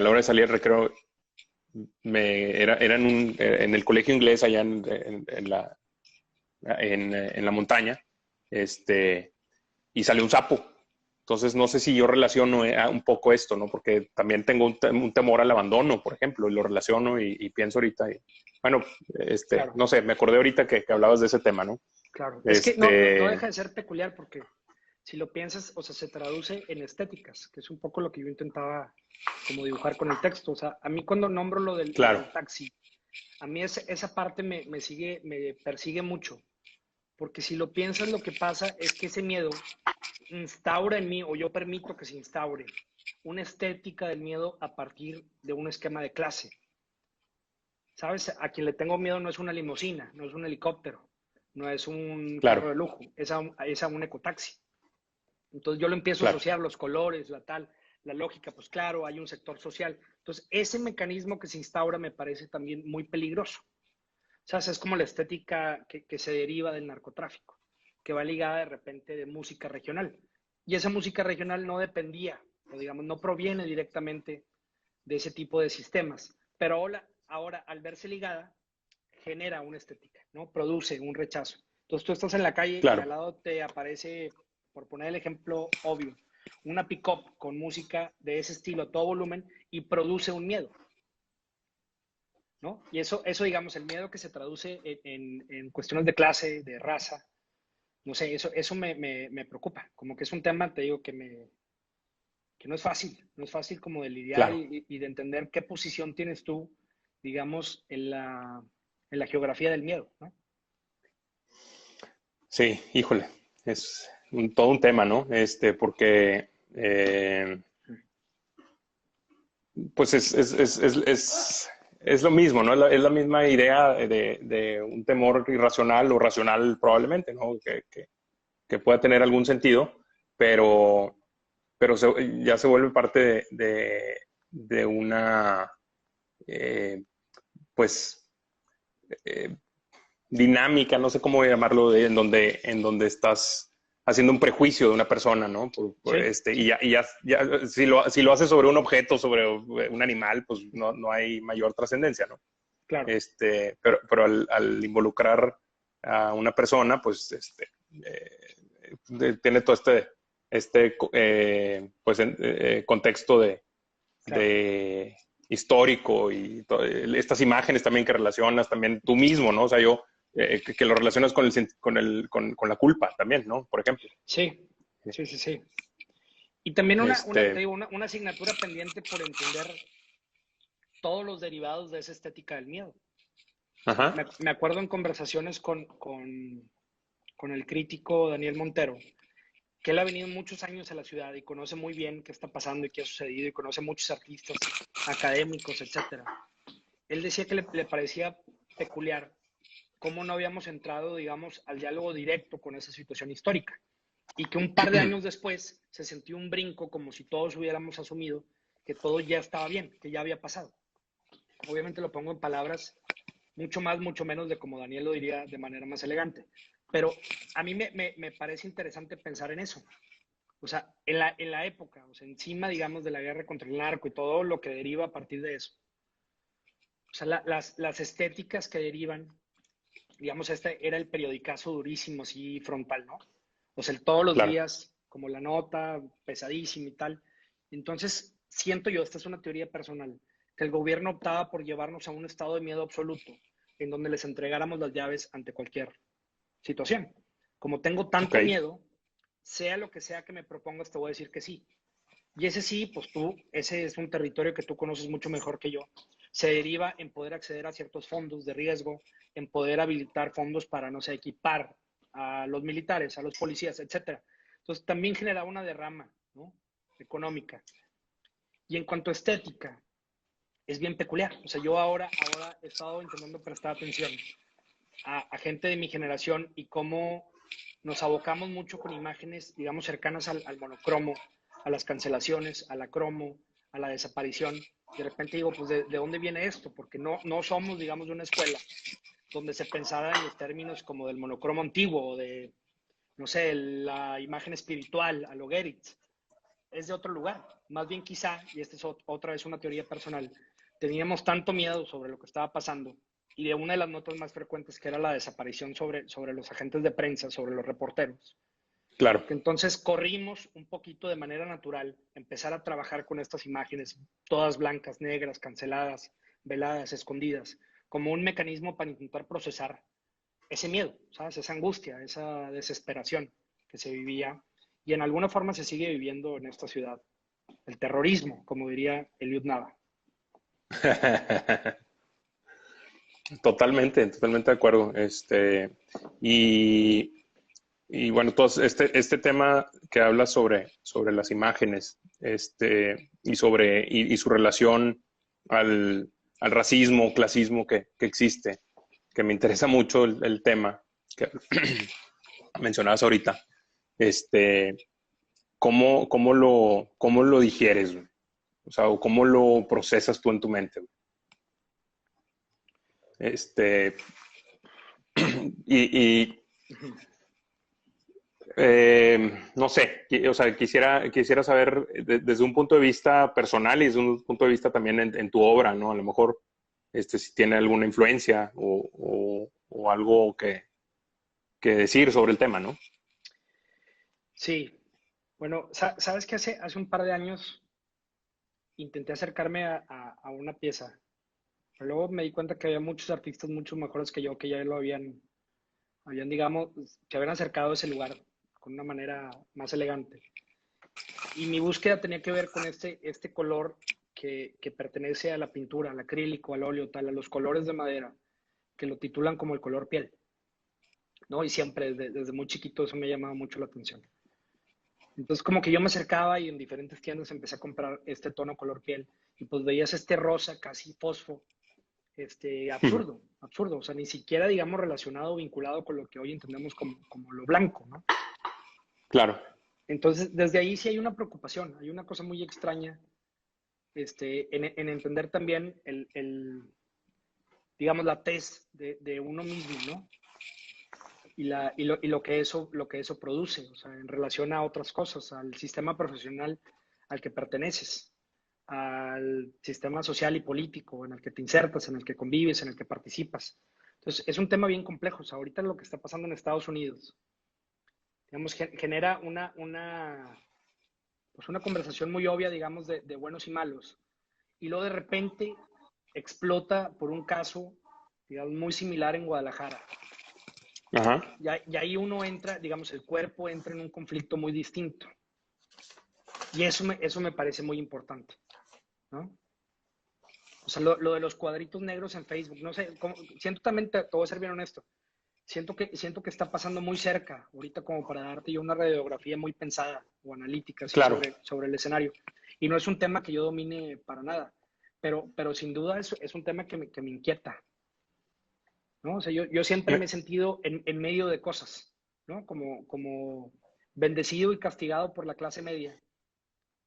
la hora de salir del recreo, era en el colegio inglés allá en la montaña, y salió un sapo. Entonces, no sé si yo relaciono un poco esto, ¿no? Porque también tengo un temor al abandono, por ejemplo, y lo relaciono y pienso ahorita. Bueno, Claro, no sé, me acordé ahorita que hablabas de ese tema, ¿no? claro. Es que no Este, deja de ser peculiar porque si lo piensas, o sea, se traduce en estéticas, que es un poco lo que yo intentaba como dibujar con el texto. O sea, a mí cuando nombro lo del claro, taxi, a mí esa parte me persigue mucho, porque si lo piensas, lo que pasa es que ese miedo instaura en mí, o yo permito que se instaure, una estética del miedo a partir de un esquema de clase. ¿Sabes? A quien le tengo miedo no es una limusina, no es un helicóptero, no es un carro claro, de lujo, es a un ecotaxi. Entonces yo lo empiezo a claro. asociar, los colores, la lógica, pues claro, hay un sector social. Entonces ese mecanismo que se instaura me parece también muy peligroso. O sea, es como la estética que se deriva del narcotráfico, que va ligada de repente de música regional. Y esa música regional no dependía, o digamos, no proviene directamente de ese tipo de sistemas. Pero ahora al verse ligada, genera una estética, ¿no? Produce un rechazo. Entonces tú estás en la calle y al Claro, lado te aparece, por poner el ejemplo obvio, una pick-up con música de ese estilo a todo volumen y produce un miedo, ¿no? Y eso digamos, el miedo que se traduce en cuestiones de clase, de raza, no sé, eso me preocupa. Como que es un tema, te digo, que no es fácil como de lidiar Claro, y de entender qué posición tienes tú, digamos, en la geografía del miedo, ¿no? sí, híjole, es todo un tema, ¿no? Porque pues es lo mismo, ¿no? Es la misma idea de un temor irracional o racional probablemente, ¿no? Que pueda tener algún sentido, pero, ya se vuelve parte de una, eh, pues, eh, dinámica, no sé cómo llamarlo, en donde estás haciendo un prejuicio de una persona, ¿no? Sí, Y, sí, si lo haces sobre un objeto, sobre un animal, pues no hay mayor trascendencia, ¿no? claro, Pero al involucrar a una persona, pues tiene todo este contexto claro. de histórico y estas imágenes también que relacionas también tú mismo, ¿no? O sea, que lo relacionas con la culpa también, ¿no? Por ejemplo. Sí, sí, sí, sí. Y también te Este, digo, una asignatura pendiente por entender todos los derivados de esa estética del miedo. O sea, ajá, me acuerdo en conversaciones con el crítico Daniel Montero, que él ha venido muchos años a la ciudad y conoce muy bien qué está pasando y qué ha sucedido y conoce muchos artistas, académicos, etcétera. Él decía que le parecía peculiar cómo no habíamos entrado, digamos, al diálogo directo con esa situación histórica y que un par de años después se sintió un brinco como si todos hubiéramos asumido que todo ya estaba bien, que ya había pasado. Obviamente lo pongo en palabras mucho más, mucho menos de como Daniel lo diría de manera más elegante, pero a mí me parece interesante pensar en eso. O sea, en la época, o sea, encima, digamos, de la guerra contra el narco y todo lo que deriva a partir de eso. O sea, las estéticas que derivan, digamos, este era el periodicazo durísimo, así frontal, ¿no? O sea, el todos los claro. días, como la nota, pesadísima y tal. Entonces, siento yo, esta es una teoría personal, que el gobierno optaba por llevarnos a un estado de miedo absoluto, en donde les entregáramos las llaves ante cualquier situación. Como tengo Ok, tanto miedo, sea lo que sea que me propongas, te voy a decir que sí. Y ese sí, pues ese es un territorio que tú conoces mucho mejor que yo. Se deriva en poder acceder a ciertos fondos de riesgo, en poder habilitar fondos para, no sé, equipar a los militares, a los policías, etcétera. Entonces también genera una derrama, ¿no? Económica. Y en cuanto a estética, es bien peculiar. O sea, yo ahora he estado intentando prestar atención a gente de mi generación y cómo nos abocamos mucho con imágenes, digamos, cercanas al monocromo, a las cancelaciones, a la cromo, a la desaparición. De repente digo, pues, ¿de dónde viene esto? Porque no somos, digamos, de una escuela donde se pensara en los términos como del monocromo antiguo o de, no sé, la imagen espiritual, a lo Geritz. Es de otro lugar. Más bien quizá, y esta es otra vez una teoría personal, teníamos tanto miedo sobre lo que estaba pasando y de una de las notas más frecuentes que era la desaparición sobre los agentes de prensa, sobre los reporteros, claro. que entonces corrimos un poquito de manera natural, empezar a trabajar con estas imágenes, todas blancas, negras, canceladas, veladas, escondidas, como un mecanismo para intentar procesar ese miedo, ¿sabes? Esa angustia, esa desesperación que se vivía y en alguna forma se sigue viviendo en esta ciudad. El terrorismo, como diría Eliud Nava. Totalmente, totalmente de acuerdo. Y, y bueno, todo este tema que habla sobre las imágenes, y su relación al racismo, clasismo que existe, que me interesa mucho el tema que mencionabas ahorita. Este, ¿cómo lo digieres, güey? O sea, o cómo lo procesas tú en tu mente, güey. Este, y no sé, o sea, quisiera saber desde un punto de vista personal y desde un punto de vista también en tu obra, ¿no? A lo mejor si tiene alguna influencia o algo que decir sobre el tema, ¿no? Sí, bueno, sabes que hace un par de años intenté acercarme a una pieza, pero luego me di cuenta que había muchos artistas mucho mejores que yo que ya lo habían, digamos, se habían acercado a ese lugar con una manera más elegante. Y mi búsqueda tenía que ver con este color que pertenece a la pintura, al acrílico, al óleo, tal, a los colores de madera, que lo titulan como el color piel, ¿no? Y siempre, desde muy chiquito, eso me llamaba mucho la atención. Entonces, como que yo me acercaba y en diferentes tiendas empecé a comprar este tono color piel. Y pues veías este rosa casi fosfo, absurdo, absurdo. O sea, ni siquiera, digamos, relacionado o vinculado con lo que hoy entendemos como lo blanco, ¿no? Claro. Entonces, desde ahí sí hay una preocupación, hay una cosa muy extraña en entender también digamos, la tez de uno mismo, ¿no? Y lo que eso produce, o sea, en relación a otras cosas, al sistema profesional al que perteneces, al sistema social y político en el que te insertas, en el que convives, en el que participas. Entonces, es un tema bien complejo. O sea, ahorita lo que está pasando en Estados Unidos, digamos, genera pues una conversación muy obvia, digamos, de buenos y malos. Y luego de repente explota por un caso, digamos, muy similar en Guadalajara. Ajá. Y ahí uno entra, digamos, el cuerpo entra en un conflicto muy distinto. Y eso me parece muy importante, ¿no? O sea, lo de los cuadritos negros en Facebook, no sé, siento también, te voy a ser bien honesto, siento que está pasando muy cerca, ahorita como para darte yo una radiografía muy pensada o analítica así Claro. sobre el escenario. Y no es un tema que yo domine para nada, pero sin duda es un tema que me inquieta, ¿no? O sea, yo siempre me he sentido en medio de cosas, ¿no? Como bendecido y castigado por la clase media.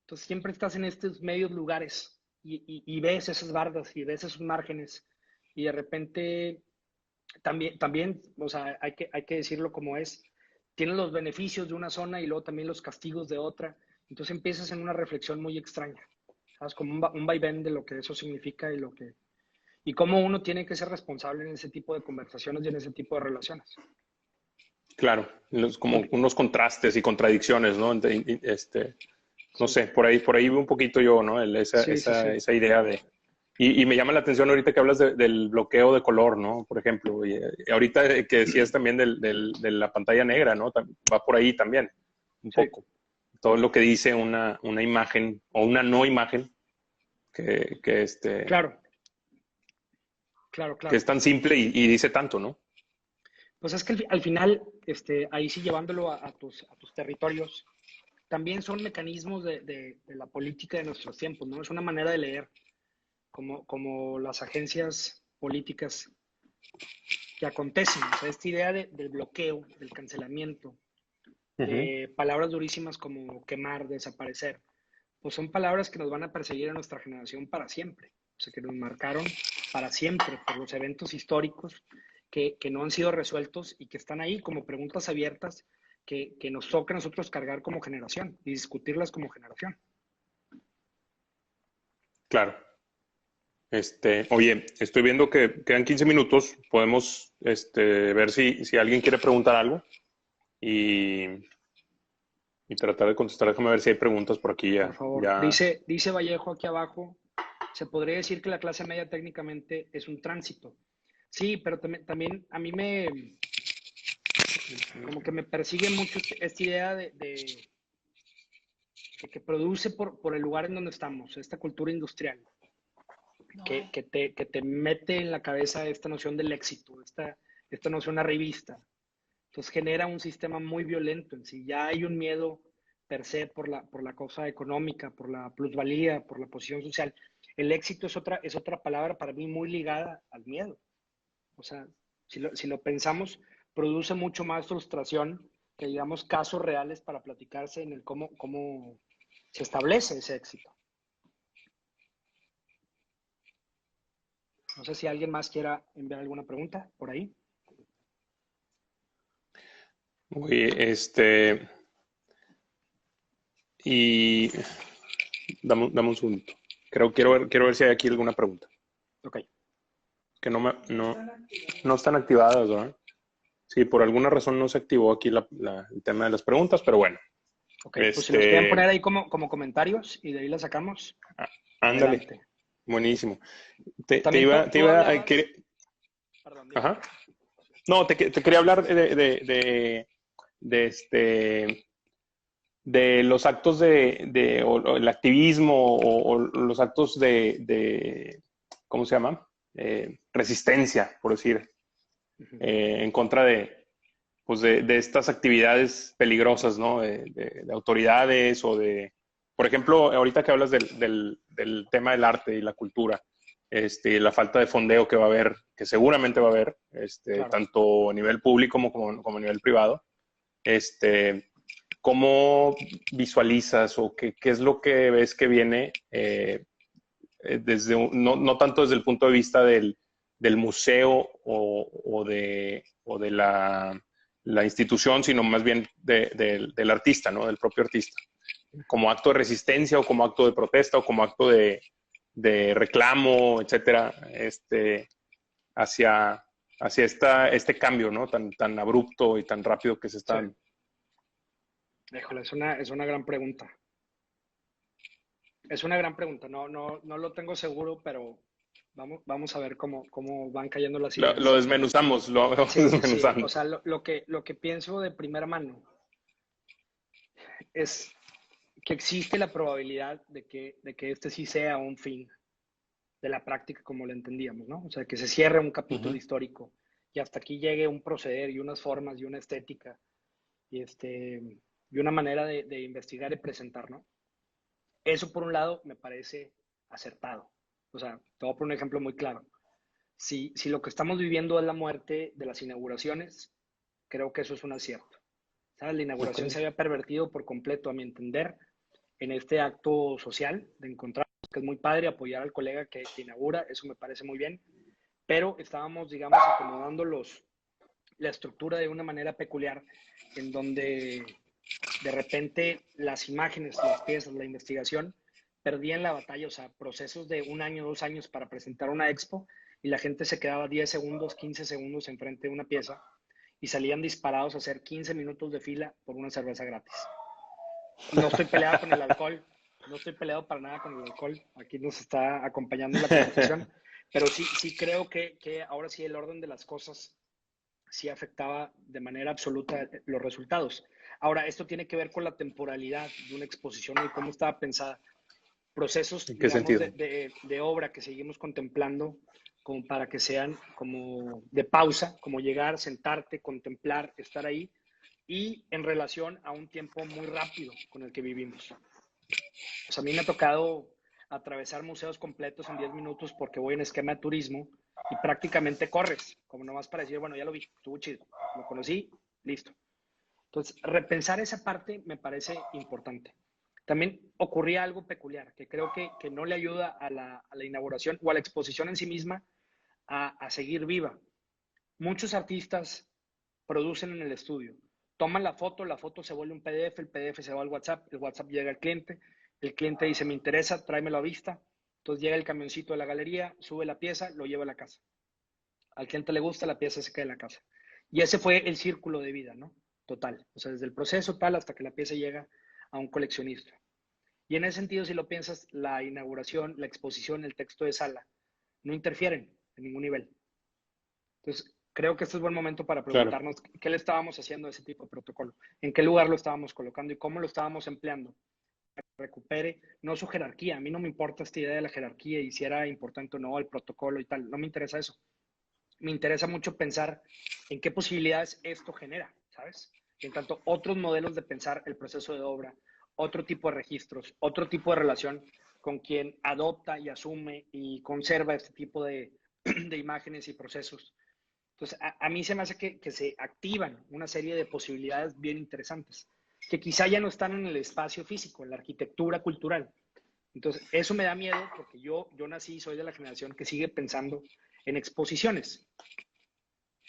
Entonces siempre estás en estos medios lugares y ves esas bardas y ves esos márgenes y de repente también, o sea, hay que decirlo como es, tienes los beneficios de una zona y luego también los castigos de otra. Entonces empiezas en una reflexión muy extraña, ¿sabes? Como un vaivén de lo que eso significa y cómo uno tiene que ser responsable en ese tipo de conversaciones y en ese tipo de relaciones. Claro, como unos contrastes y contradicciones, ¿no? No sé, por ahí veo un poquito yo, ¿no? Esa idea de... Y me llama la atención ahorita que hablas del bloqueo de color, ¿no? Por ejemplo, y ahorita que decías también de la pantalla negra, ¿no? Va por ahí también, un poco. Todo lo que dice una imagen o una no imagen Claro, que claro. es tan simple y dice tanto, ¿no? Pues es que al final, ahí sí llevándolo a tus territorios, también son mecanismos de la política de nuestros tiempos, ¿no? Es una manera de leer, como las agencias políticas que acontecen. O sea, esta idea del bloqueo, del cancelamiento, de palabras durísimas como quemar, desaparecer, pues son palabras que nos van a perseguir a nuestra generación para siempre. O sea, que nos marcaron para siempre por los eventos históricos que no han sido resueltos y que están ahí como preguntas abiertas que nos toca a nosotros cargar como generación y discutirlas como generación. Claro. Oye, estoy viendo que quedan 15 minutos. Podemos ver si alguien quiere preguntar algo y tratar de contestar. Déjame ver si hay preguntas por aquí ya. Por favor. ya. Dice Vallejo aquí abajo, se podría decir que la clase media técnicamente es un tránsito. Sí, pero también a mí como que me persigue mucho esta idea de que produce por el lugar en donde estamos, esta cultura industrial, que te mete en la cabeza esta noción del éxito, esta noción arribista. Entonces genera un sistema muy violento en sí. Ya hay un miedo per se por la cosa económica, por la plusvalía, por la posición social. El éxito es otra palabra para mí muy ligada al miedo. O sea, si lo pensamos, produce mucho más frustración que, digamos, casos reales para platicarse en el cómo se establece ese éxito. No sé si alguien más quiera enviar alguna pregunta por ahí. Oye, y dame un segundo. Quiero ver si hay aquí alguna pregunta. Ok. Que no están activadas, ¿verdad? Sí, por alguna razón no se activó aquí el tema de las preguntas, pero bueno. Ok, pues si los quieren poner ahí como comentarios y de ahí las sacamos. Ándale. Adelante. Buenísimo. Te También iba tú a... hablabas... Perdón, dime. Ajá. No, te quería hablar de los actos o el activismo o los actos ¿cómo se llama? Resistencia, por decir, en contra pues de estas actividades peligrosas, ¿no? De autoridades por ejemplo, ahorita que hablas del tema del arte y la cultura, la falta de fondeo que va a haber, que seguramente va a haber, Claro. tanto a nivel público como a nivel privado, ¿cómo visualizas o qué es lo que ves que viene no tanto desde el punto de vista del museo o de la institución, sino más bien del artista, ¿no? Del propio artista? Como acto de resistencia o como acto de protesta o como acto de reclamo, etcétera, hacia este cambio, ¿no? Tan abrupto y tan rápido que se está dando. Híjole, es una gran pregunta. Es una gran pregunta. No lo tengo seguro, pero vamos a ver cómo van cayendo las ideas. Lo desmenuzamos, lo vamos desmenuzando. O sea, lo que pienso de primera mano es que existe la probabilidad de que este sí sea un fin de la práctica como lo entendíamos, ¿no? O sea, que se cierre un capítulo histórico y hasta aquí llegue un proceder y unas formas y una estética y una manera de investigar y presentar, ¿no? Eso por un lado me parece acertado. O sea, te voy a poner un ejemplo muy claro. Si lo que estamos viviendo es la muerte de las inauguraciones, creo que eso es un acierto. ¿Sabes? La inauguración se había pervertido por completo, a mi entender, en este acto social de encontrarnos, que es muy padre apoyar al colega que inaugura, eso me parece muy bien, pero estábamos, digamos, acomodando la estructura de una manera peculiar, en donde de repente las imágenes, las piezas, la investigación perdían la batalla, o sea, procesos de un año, 2 años para presentar una expo y la gente se quedaba 10 segundos, 15 segundos enfrente de una pieza y salían disparados a hacer 15 minutos de fila por una cerveza gratis. No estoy peleado con el alcohol, no estoy peleado para nada con el alcohol, aquí nos está acompañando la conversación, pero sí creo que ahora sí el orden de las cosas sí afectaba de manera absoluta los resultados. Ahora, esto tiene que ver con la temporalidad de una exposición y cómo estaba pensada. Procesos, ¿En qué digamos, sentido? de obra que seguimos contemplando como para que sean como de pausa, como llegar, sentarte, contemplar, estar ahí, y en relación a un tiempo muy rápido con el que vivimos. O sea, a mí me ha tocado atravesar museos completos en 10 minutos porque voy en esquema de turismo y prácticamente corres, como nomás para decir, bueno, ya lo vi, estuvo chido, lo conocí, listo. Entonces, repensar esa parte me parece importante. También ocurría algo peculiar, que creo que no le ayuda a la inauguración o a la exposición en sí misma a seguir viva. Muchos artistas producen en el estudio, toman la foto se vuelve un PDF, el PDF se va al WhatsApp, el WhatsApp llega al cliente, el cliente dice, me interesa, tráemelo a vista, entonces llega el camioncito de la galería, sube la pieza, lo lleva a la casa. Al cliente le gusta, la pieza se queda en la casa. Y ese fue el círculo de vida, ¿no? Total. O sea, desde el proceso tal hasta que la pieza llega a un coleccionista. Y en ese sentido, si lo piensas, la inauguración, la exposición, el texto de sala, no interfieren en ningún nivel. Entonces, creo que este es buen momento para Claro. preguntarnos qué le estábamos haciendo a ese tipo de protocolo, en qué lugar lo estábamos colocando y cómo lo estábamos empleando para que recupere, no su jerarquía. A mí no me importa esta idea de la jerarquía y si era importante o no el protocolo y tal, no me interesa eso. Me interesa mucho pensar en qué posibilidades esto genera, ¿sabes? Y en tanto, otros modelos de pensar el proceso de obra, otro tipo de registros, otro tipo de relación con quien adopta y asume y conserva este tipo de imágenes y procesos. Entonces, a mí se me hace que se activan una serie de posibilidades bien interesantes, que quizá ya no están en el espacio físico, en la arquitectura cultural. Entonces, eso me da miedo porque yo nací y soy de la generación que sigue pensando en exposiciones,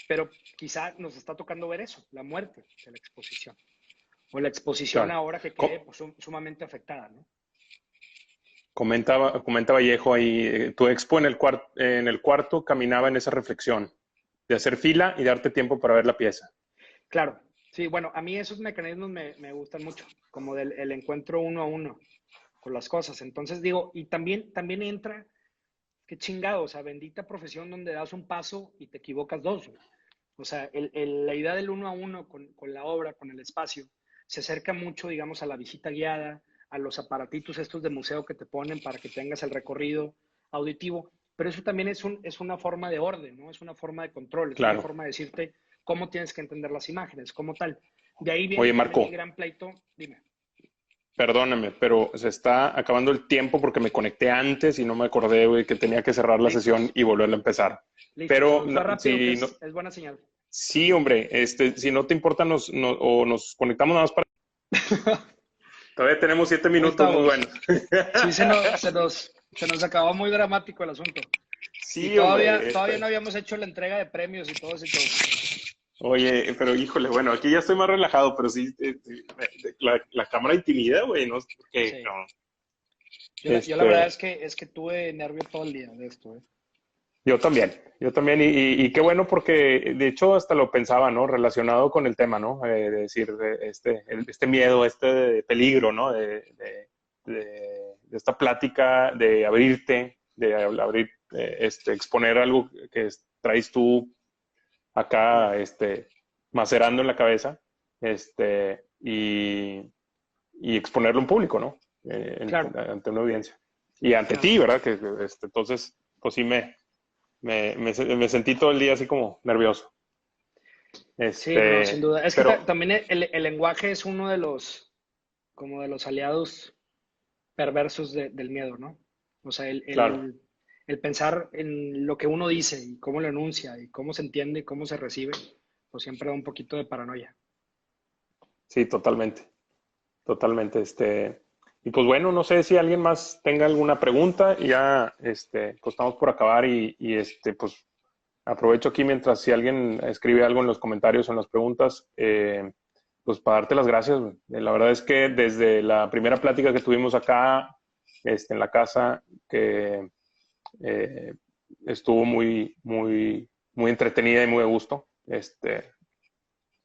pero quizá nos está tocando ver eso, la muerte de la exposición, o la exposición Claro. ahora que quede pues, sumamente afectada, ¿no? Comenta Vallejo ahí, tu expo en el cuarto caminaba en esa reflexión de hacer fila y darte tiempo para ver la pieza. Claro, sí, bueno, a mí esos mecanismos me gustan mucho, como del el encuentro uno a uno con las cosas. Entonces digo, y también entra, qué chingado, o sea, bendita profesión donde das un paso y te equivocas dos. O sea, la idea del uno a uno con la obra, con el espacio, se acerca mucho, digamos, a la visita guiada, a los aparatitos estos de museo que te ponen para que tengas el recorrido auditivo, pero eso también es una forma de orden, ¿no? Es una forma de control, es una Claro. forma de decirte cómo tienes que entender las imágenes, como tal. De ahí viene Oye, también Marco, el gran pleito, dime. perdóname, pero se está acabando el tiempo porque me conecté antes y no me acordé, güey, que tenía que cerrar la sesión Listos, y volverla a empezar. listos. Se Pero nos fue rápido, que si no, es buena señal. sí, hombre, si no te importa, o nos conectamos nada más para... Todavía tenemos 7 minutos muy Gustavo, buenos. sí se nos acabó muy dramático el asunto. Y Sí, hombre, todavía no habíamos hecho la entrega de premios y todo eso y todo. Oye, pero híjole, bueno, aquí ya estoy más relajado, pero sí, la cámara intimida, güey, ¿no? Porque, Sí. no, Yo la verdad este, es que tuve nervio todo el día de esto, ¿eh? yo también, y qué bueno porque de hecho hasta lo pensaba, ¿no? Relacionado con el tema, ¿no? De decir, este miedo, este peligro, ¿no? De esta plática, de abrirte, de abrir, exponer algo que traes tú acá, macerando en la cabeza, y exponerlo en público, ¿no? Claro, Ante una audiencia. Y ante claro. ti, ¿verdad? Entonces, pues sí me sentí todo el día así como nervioso. Sí, no, sin duda. Es que Pero, también el lenguaje es uno de los, como de los aliados perversos del miedo, ¿no? O sea, claro, el pensar en lo que uno dice y cómo lo enuncia y cómo se entiende y cómo se recibe, pues siempre da un poquito de paranoia. sí, totalmente, totalmente. Y pues bueno, no sé si alguien más tenga alguna pregunta, y ya, pues estamos por acabar pues aprovecho aquí mientras si alguien escribe algo en los comentarios o en las preguntas, pues para darte las gracias. La verdad es que desde la primera plática que tuvimos acá, en la casa, que eh, estuvo muy, muy, muy entretenida y muy a gusto.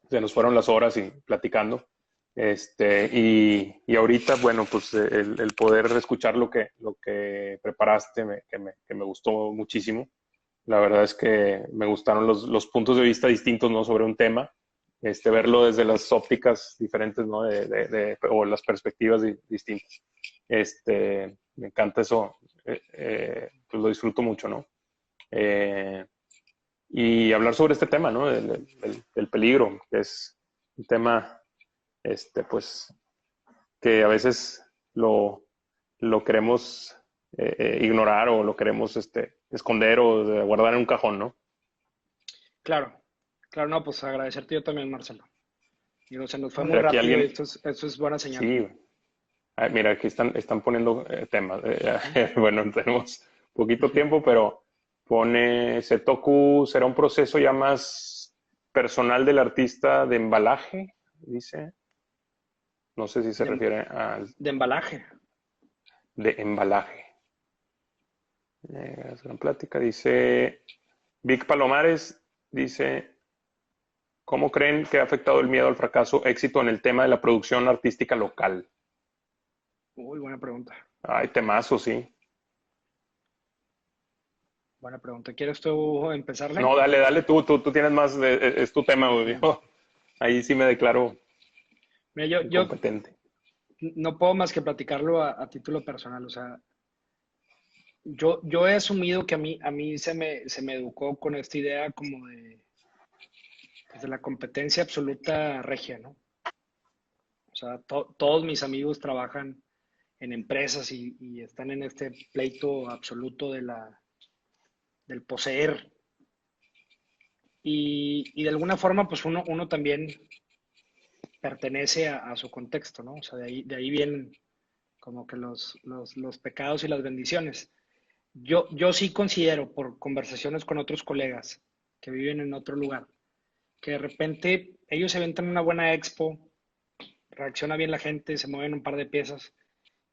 Se nos fueron las horas y platicando. Y ahorita, bueno, pues el poder escuchar lo que preparaste, que me gustó muchísimo. La verdad es que me gustaron los puntos de vista distintos, ¿no? Sobre un tema, verlo desde las ópticas diferentes, ¿no? O las perspectivas distintas. Me encanta eso, pues lo disfruto mucho, ¿no? Eh, y hablar sobre este tema, ¿no? Del peligro, que es un tema, pues, que a veces lo queremos ignorar, o lo queremos esconder o guardar en un cajón, ¿no? Claro, claro, no, pues agradecerte yo también, Marcelo. Digo, se nos A fue ver, muy aquí rápido y alguien, esto es buena señal. sí, mira, aquí están poniendo temas. Ujú. Bueno, tenemos poquito tiempo, pero pone Setoku, ¿será un proceso ya más personal del artista de embalaje? Dice. No sé si se De, refiere al de embalaje. de embalaje. Es una plática. Dice Vic Palomares, dice, ¿cómo creen que ha afectado el miedo al fracaso éxito en el tema de la producción artística local? Uy, buena pregunta. Ay, temazo, sí. Buena pregunta. ¿Quieres tú empezarle? No, dale, dale, tú tienes más, es tu tema, güey. Bien. Yo ahí sí me declaro Mira, incompetente. no puedo más que platicarlo a título personal. O sea, yo he asumido que a mí se me educó con esta idea como pues, de la competencia absoluta regia, ¿no? O sea, todos mis amigos trabajan en empresas y están en este pleito absoluto del poseer. Y de alguna forma, pues uno también pertenece a su contexto, ¿no? O sea, de ahí vienen como que los pecados y las bendiciones. Yo sí considero, por conversaciones con otros colegas que viven en otro lugar, que de repente ellos se aventan una buena expo, reacciona bien la gente, se mueven un par de piezas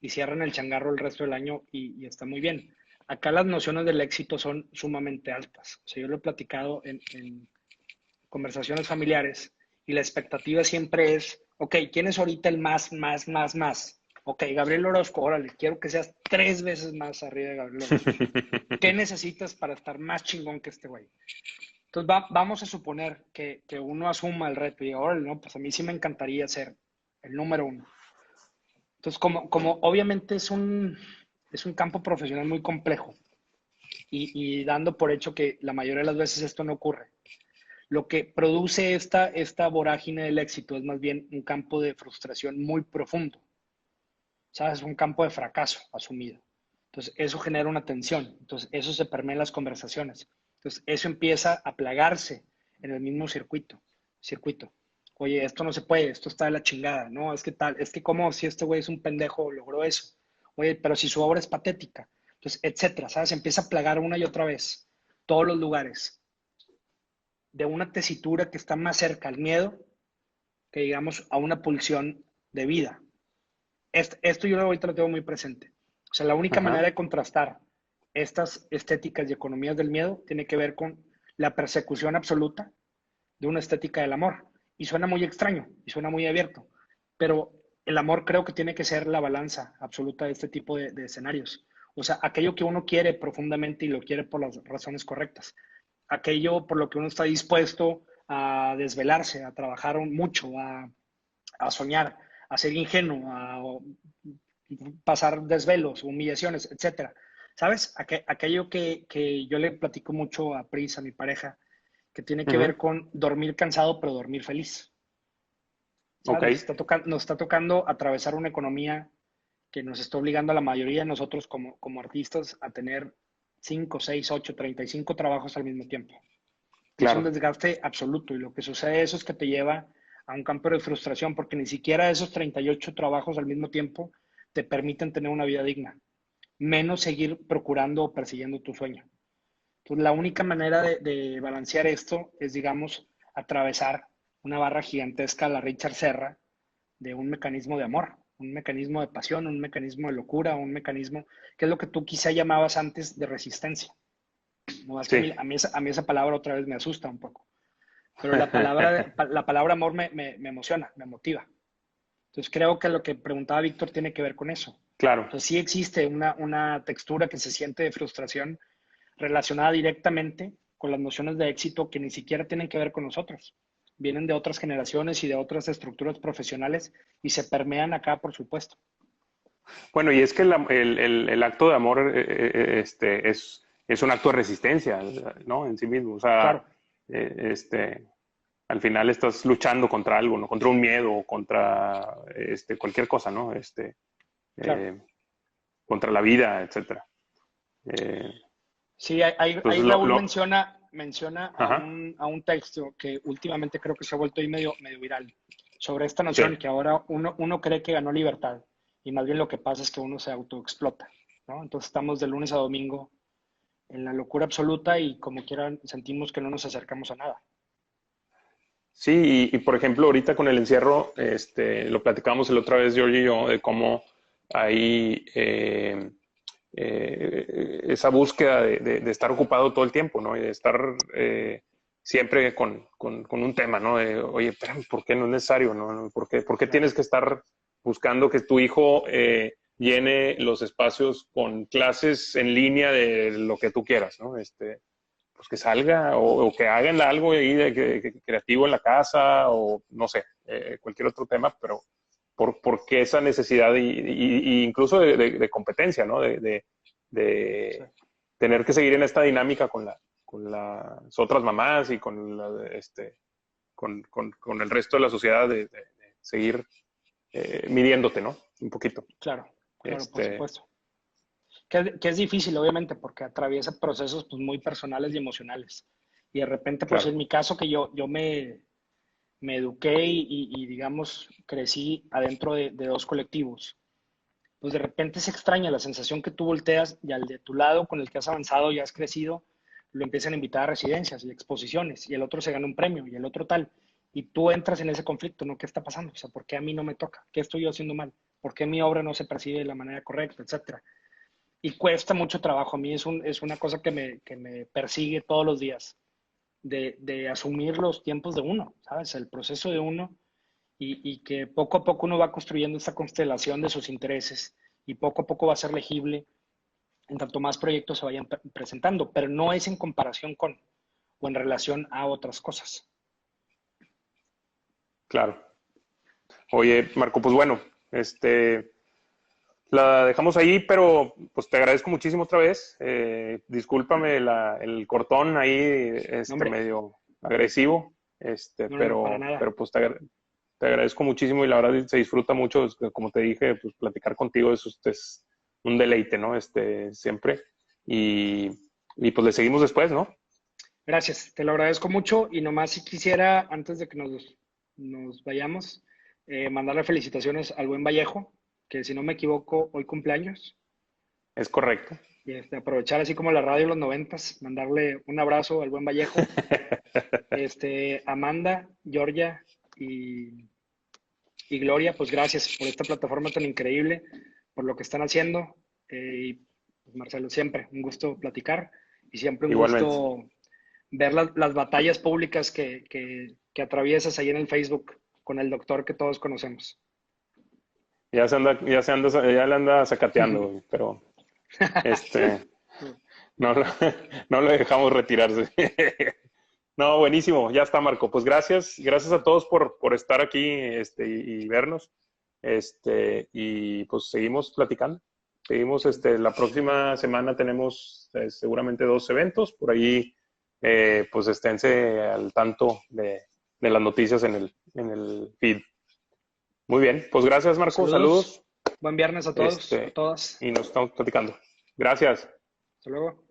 y cierran el changarro el resto del año y está muy bien. Acá las nociones del éxito son sumamente altas. O sea, yo lo he platicado en conversaciones familiares y la expectativa siempre es, ok, ¿quién es ahorita el más? Ok, Gabriel Orozco, órale, quiero que seas 3 veces más arriba de Gabriel Orozco. ¿Qué necesitas para estar más chingón que este güey? Entonces vamos a suponer que uno asuma el reto y ahora, no, pues a mí sí me encantaría ser el número uno. Entonces, como obviamente es un campo profesional muy complejo y dando por hecho que la mayoría de las veces esto no ocurre, lo que produce esta vorágine del éxito es más bien un campo de frustración muy profundo, ¿sabes? Un campo de fracaso asumido. Entonces, eso genera una tensión. Entonces, eso se permea en las conversaciones. Entonces, eso empieza a plagarse en el mismo circuito. Oye, esto no se puede, esto está de la chingada, ¿no? Es que tal, es que como si este güey es un pendejo, logró eso. Oye, pero si su obra es patética. Entonces, etcétera, ¿sabes? Empieza a plagar una y otra vez todos los lugares de una tesitura que está más cerca al miedo que, digamos, a una pulsión de vida. Esto yo ahorita lo tengo muy presente. O sea, la única Ajá. manera de contrastar estas estéticas y economías del miedo tiene que ver con la persecución absoluta de una estética del amor. Y suena muy extraño y suena muy abierto, pero el amor creo que tiene que ser la balanza absoluta de este tipo de escenarios. O sea, aquello que uno quiere profundamente y lo quiere por las razones correctas. Aquello por lo que uno está dispuesto a desvelarse, a trabajar mucho, a soñar, a ser ingenuo, a pasar desvelos, humillaciones, etcétera. ¿Sabes? Aquello que yo le platico mucho a Pris, a mi pareja, que tiene que Ujú. ver con dormir cansado pero dormir feliz. Ok. ¿Sabes? Nos está tocando atravesar una economía que nos está obligando a la mayoría de nosotros como artistas a tener 5, 6, 8, 35 trabajos al mismo tiempo. Y es un Claro. desgaste absoluto. Y lo que sucede eso es que te lleva a un campo de frustración porque ni siquiera esos 38 trabajos al mismo tiempo te permiten tener una vida digna, menos seguir procurando o persiguiendo tu sueño. Entonces, la única manera de balancear esto es, digamos, atravesar una barra gigantesca, la Richard Serra, de un mecanismo de amor, un mecanismo de pasión, un mecanismo de locura, un mecanismo que es lo que tú quizá llamabas antes de resistencia. No, es que Sí. a mí esa palabra otra vez me asusta un poco, pero la palabra amor me emociona, me motiva. Entonces creo que lo que preguntaba Víctor tiene que ver con eso. Claro. Entonces sí existe una textura que se siente de frustración relacionada directamente con las nociones de éxito que ni siquiera tienen que ver con nosotros. Vienen de otras generaciones y de otras estructuras profesionales y se permean acá, por supuesto. Bueno, y es que el acto de amor es un acto de resistencia, ¿no? En sí mismo. O sea, Claro, este, al final estás luchando contra algo, ¿no? Contra un miedo, contra cualquier cosa, ¿no? claro. Eh, contra la vida, etcétera. Eh, Sí, ahí entonces, Raúl menciona ajá, a un texto que últimamente creo que se ha vuelto ahí medio viral, sobre esta sí. noción que ahora uno cree que ganó libertad y más bien lo que pasa es que uno se autoexplota, ¿no? Entonces estamos de lunes a domingo en la locura absoluta y como quieran sentimos que no nos acercamos a nada. Sí, y, por ejemplo, ahorita con el encierro, lo platicamos la otra vez, George y yo, de cómo hay esa búsqueda de estar ocupado todo el tiempo, ¿no? Y de estar siempre con un tema, ¿no? De, oye, espérame, ¿por qué no es necesario, no? ¿Por qué Claro, tienes que estar buscando que tu hijo llene los espacios con clases en línea de lo que tú quieras, ¿no? Pues que salga o que hagan algo ahí creativo en la casa o no sé, cualquier otro tema, pero ¿por qué esa necesidad y incluso de competencia, ¿no? sí, De tener que seguir en esta dinámica con las otras mamás y con el resto de la sociedad de seguir midiéndote, ¿no? Un poquito. claro, por Este, supuesto. Que es difícil, obviamente, porque atraviesa procesos pues, muy personales y emocionales. Y de repente, pues claro. en mi caso, que yo me eduqué digamos, crecí adentro de dos colectivos, pues de repente se extraña la sensación que tú volteas y al de tu lado con el que has avanzado y has crecido, lo empiezan a invitar a residencias y exposiciones y el otro se gana un premio y el otro tal. Y tú entras en ese conflicto, ¿no? ¿Qué está pasando? O sea, ¿por qué a mí no me toca? ¿Qué estoy yo haciendo mal? ¿Por qué mi obra no se percibe de la manera correcta, etcétera? Y cuesta mucho trabajo. A mí es una cosa que me persigue todos los días, de asumir los tiempos de uno, ¿sabes? El proceso de uno y que poco a poco uno va construyendo esta constelación de sus intereses y poco a poco va a ser legible en tanto más proyectos se vayan presentando, pero no es en comparación con. o en relación a otras cosas. Claro. Oye, Marco, pues bueno, la dejamos ahí, pero pues te agradezco muchísimo otra vez. Discúlpame el cortón ahí, No, hombre, medio agresivo, no, para nada. pero pues te agradezco muchísimo y la verdad se disfruta mucho, como te dije, pues platicar contigo es un deleite, ¿no? Siempre. Y pues le seguimos después, ¿no? Gracias, te lo agradezco mucho y nomás si quisiera, antes de que nos vayamos, mandarle felicitaciones al buen Vallejo, que si no me equivoco, hoy cumpleaños. Es correcto. Y aprovechar así como la radio de los 90, mandarle un abrazo al buen Vallejo. Amanda, Georgia y Gloria, pues gracias por esta plataforma tan increíble, por lo que están haciendo. Y pues, Marcelo, siempre un gusto platicar y siempre un Igualmente. gusto ver las batallas públicas que atraviesas ahí en el Facebook con el doctor que todos conocemos. Ya le anda sacateando, güey, pero no, no lo dejamos retirarse. No, buenísimo, ya está, Marco. Pues gracias a todos por estar aquí y vernos. Y pues seguimos platicando. Seguimos, la próxima semana tenemos seguramente 2 eventos. Por ahí, pues esténse al tanto de las noticias en el feed. Muy bien, pues gracias, Marco. Saludos. Buen viernes a todos, a todas. Y nos estamos platicando. Gracias. Hasta luego.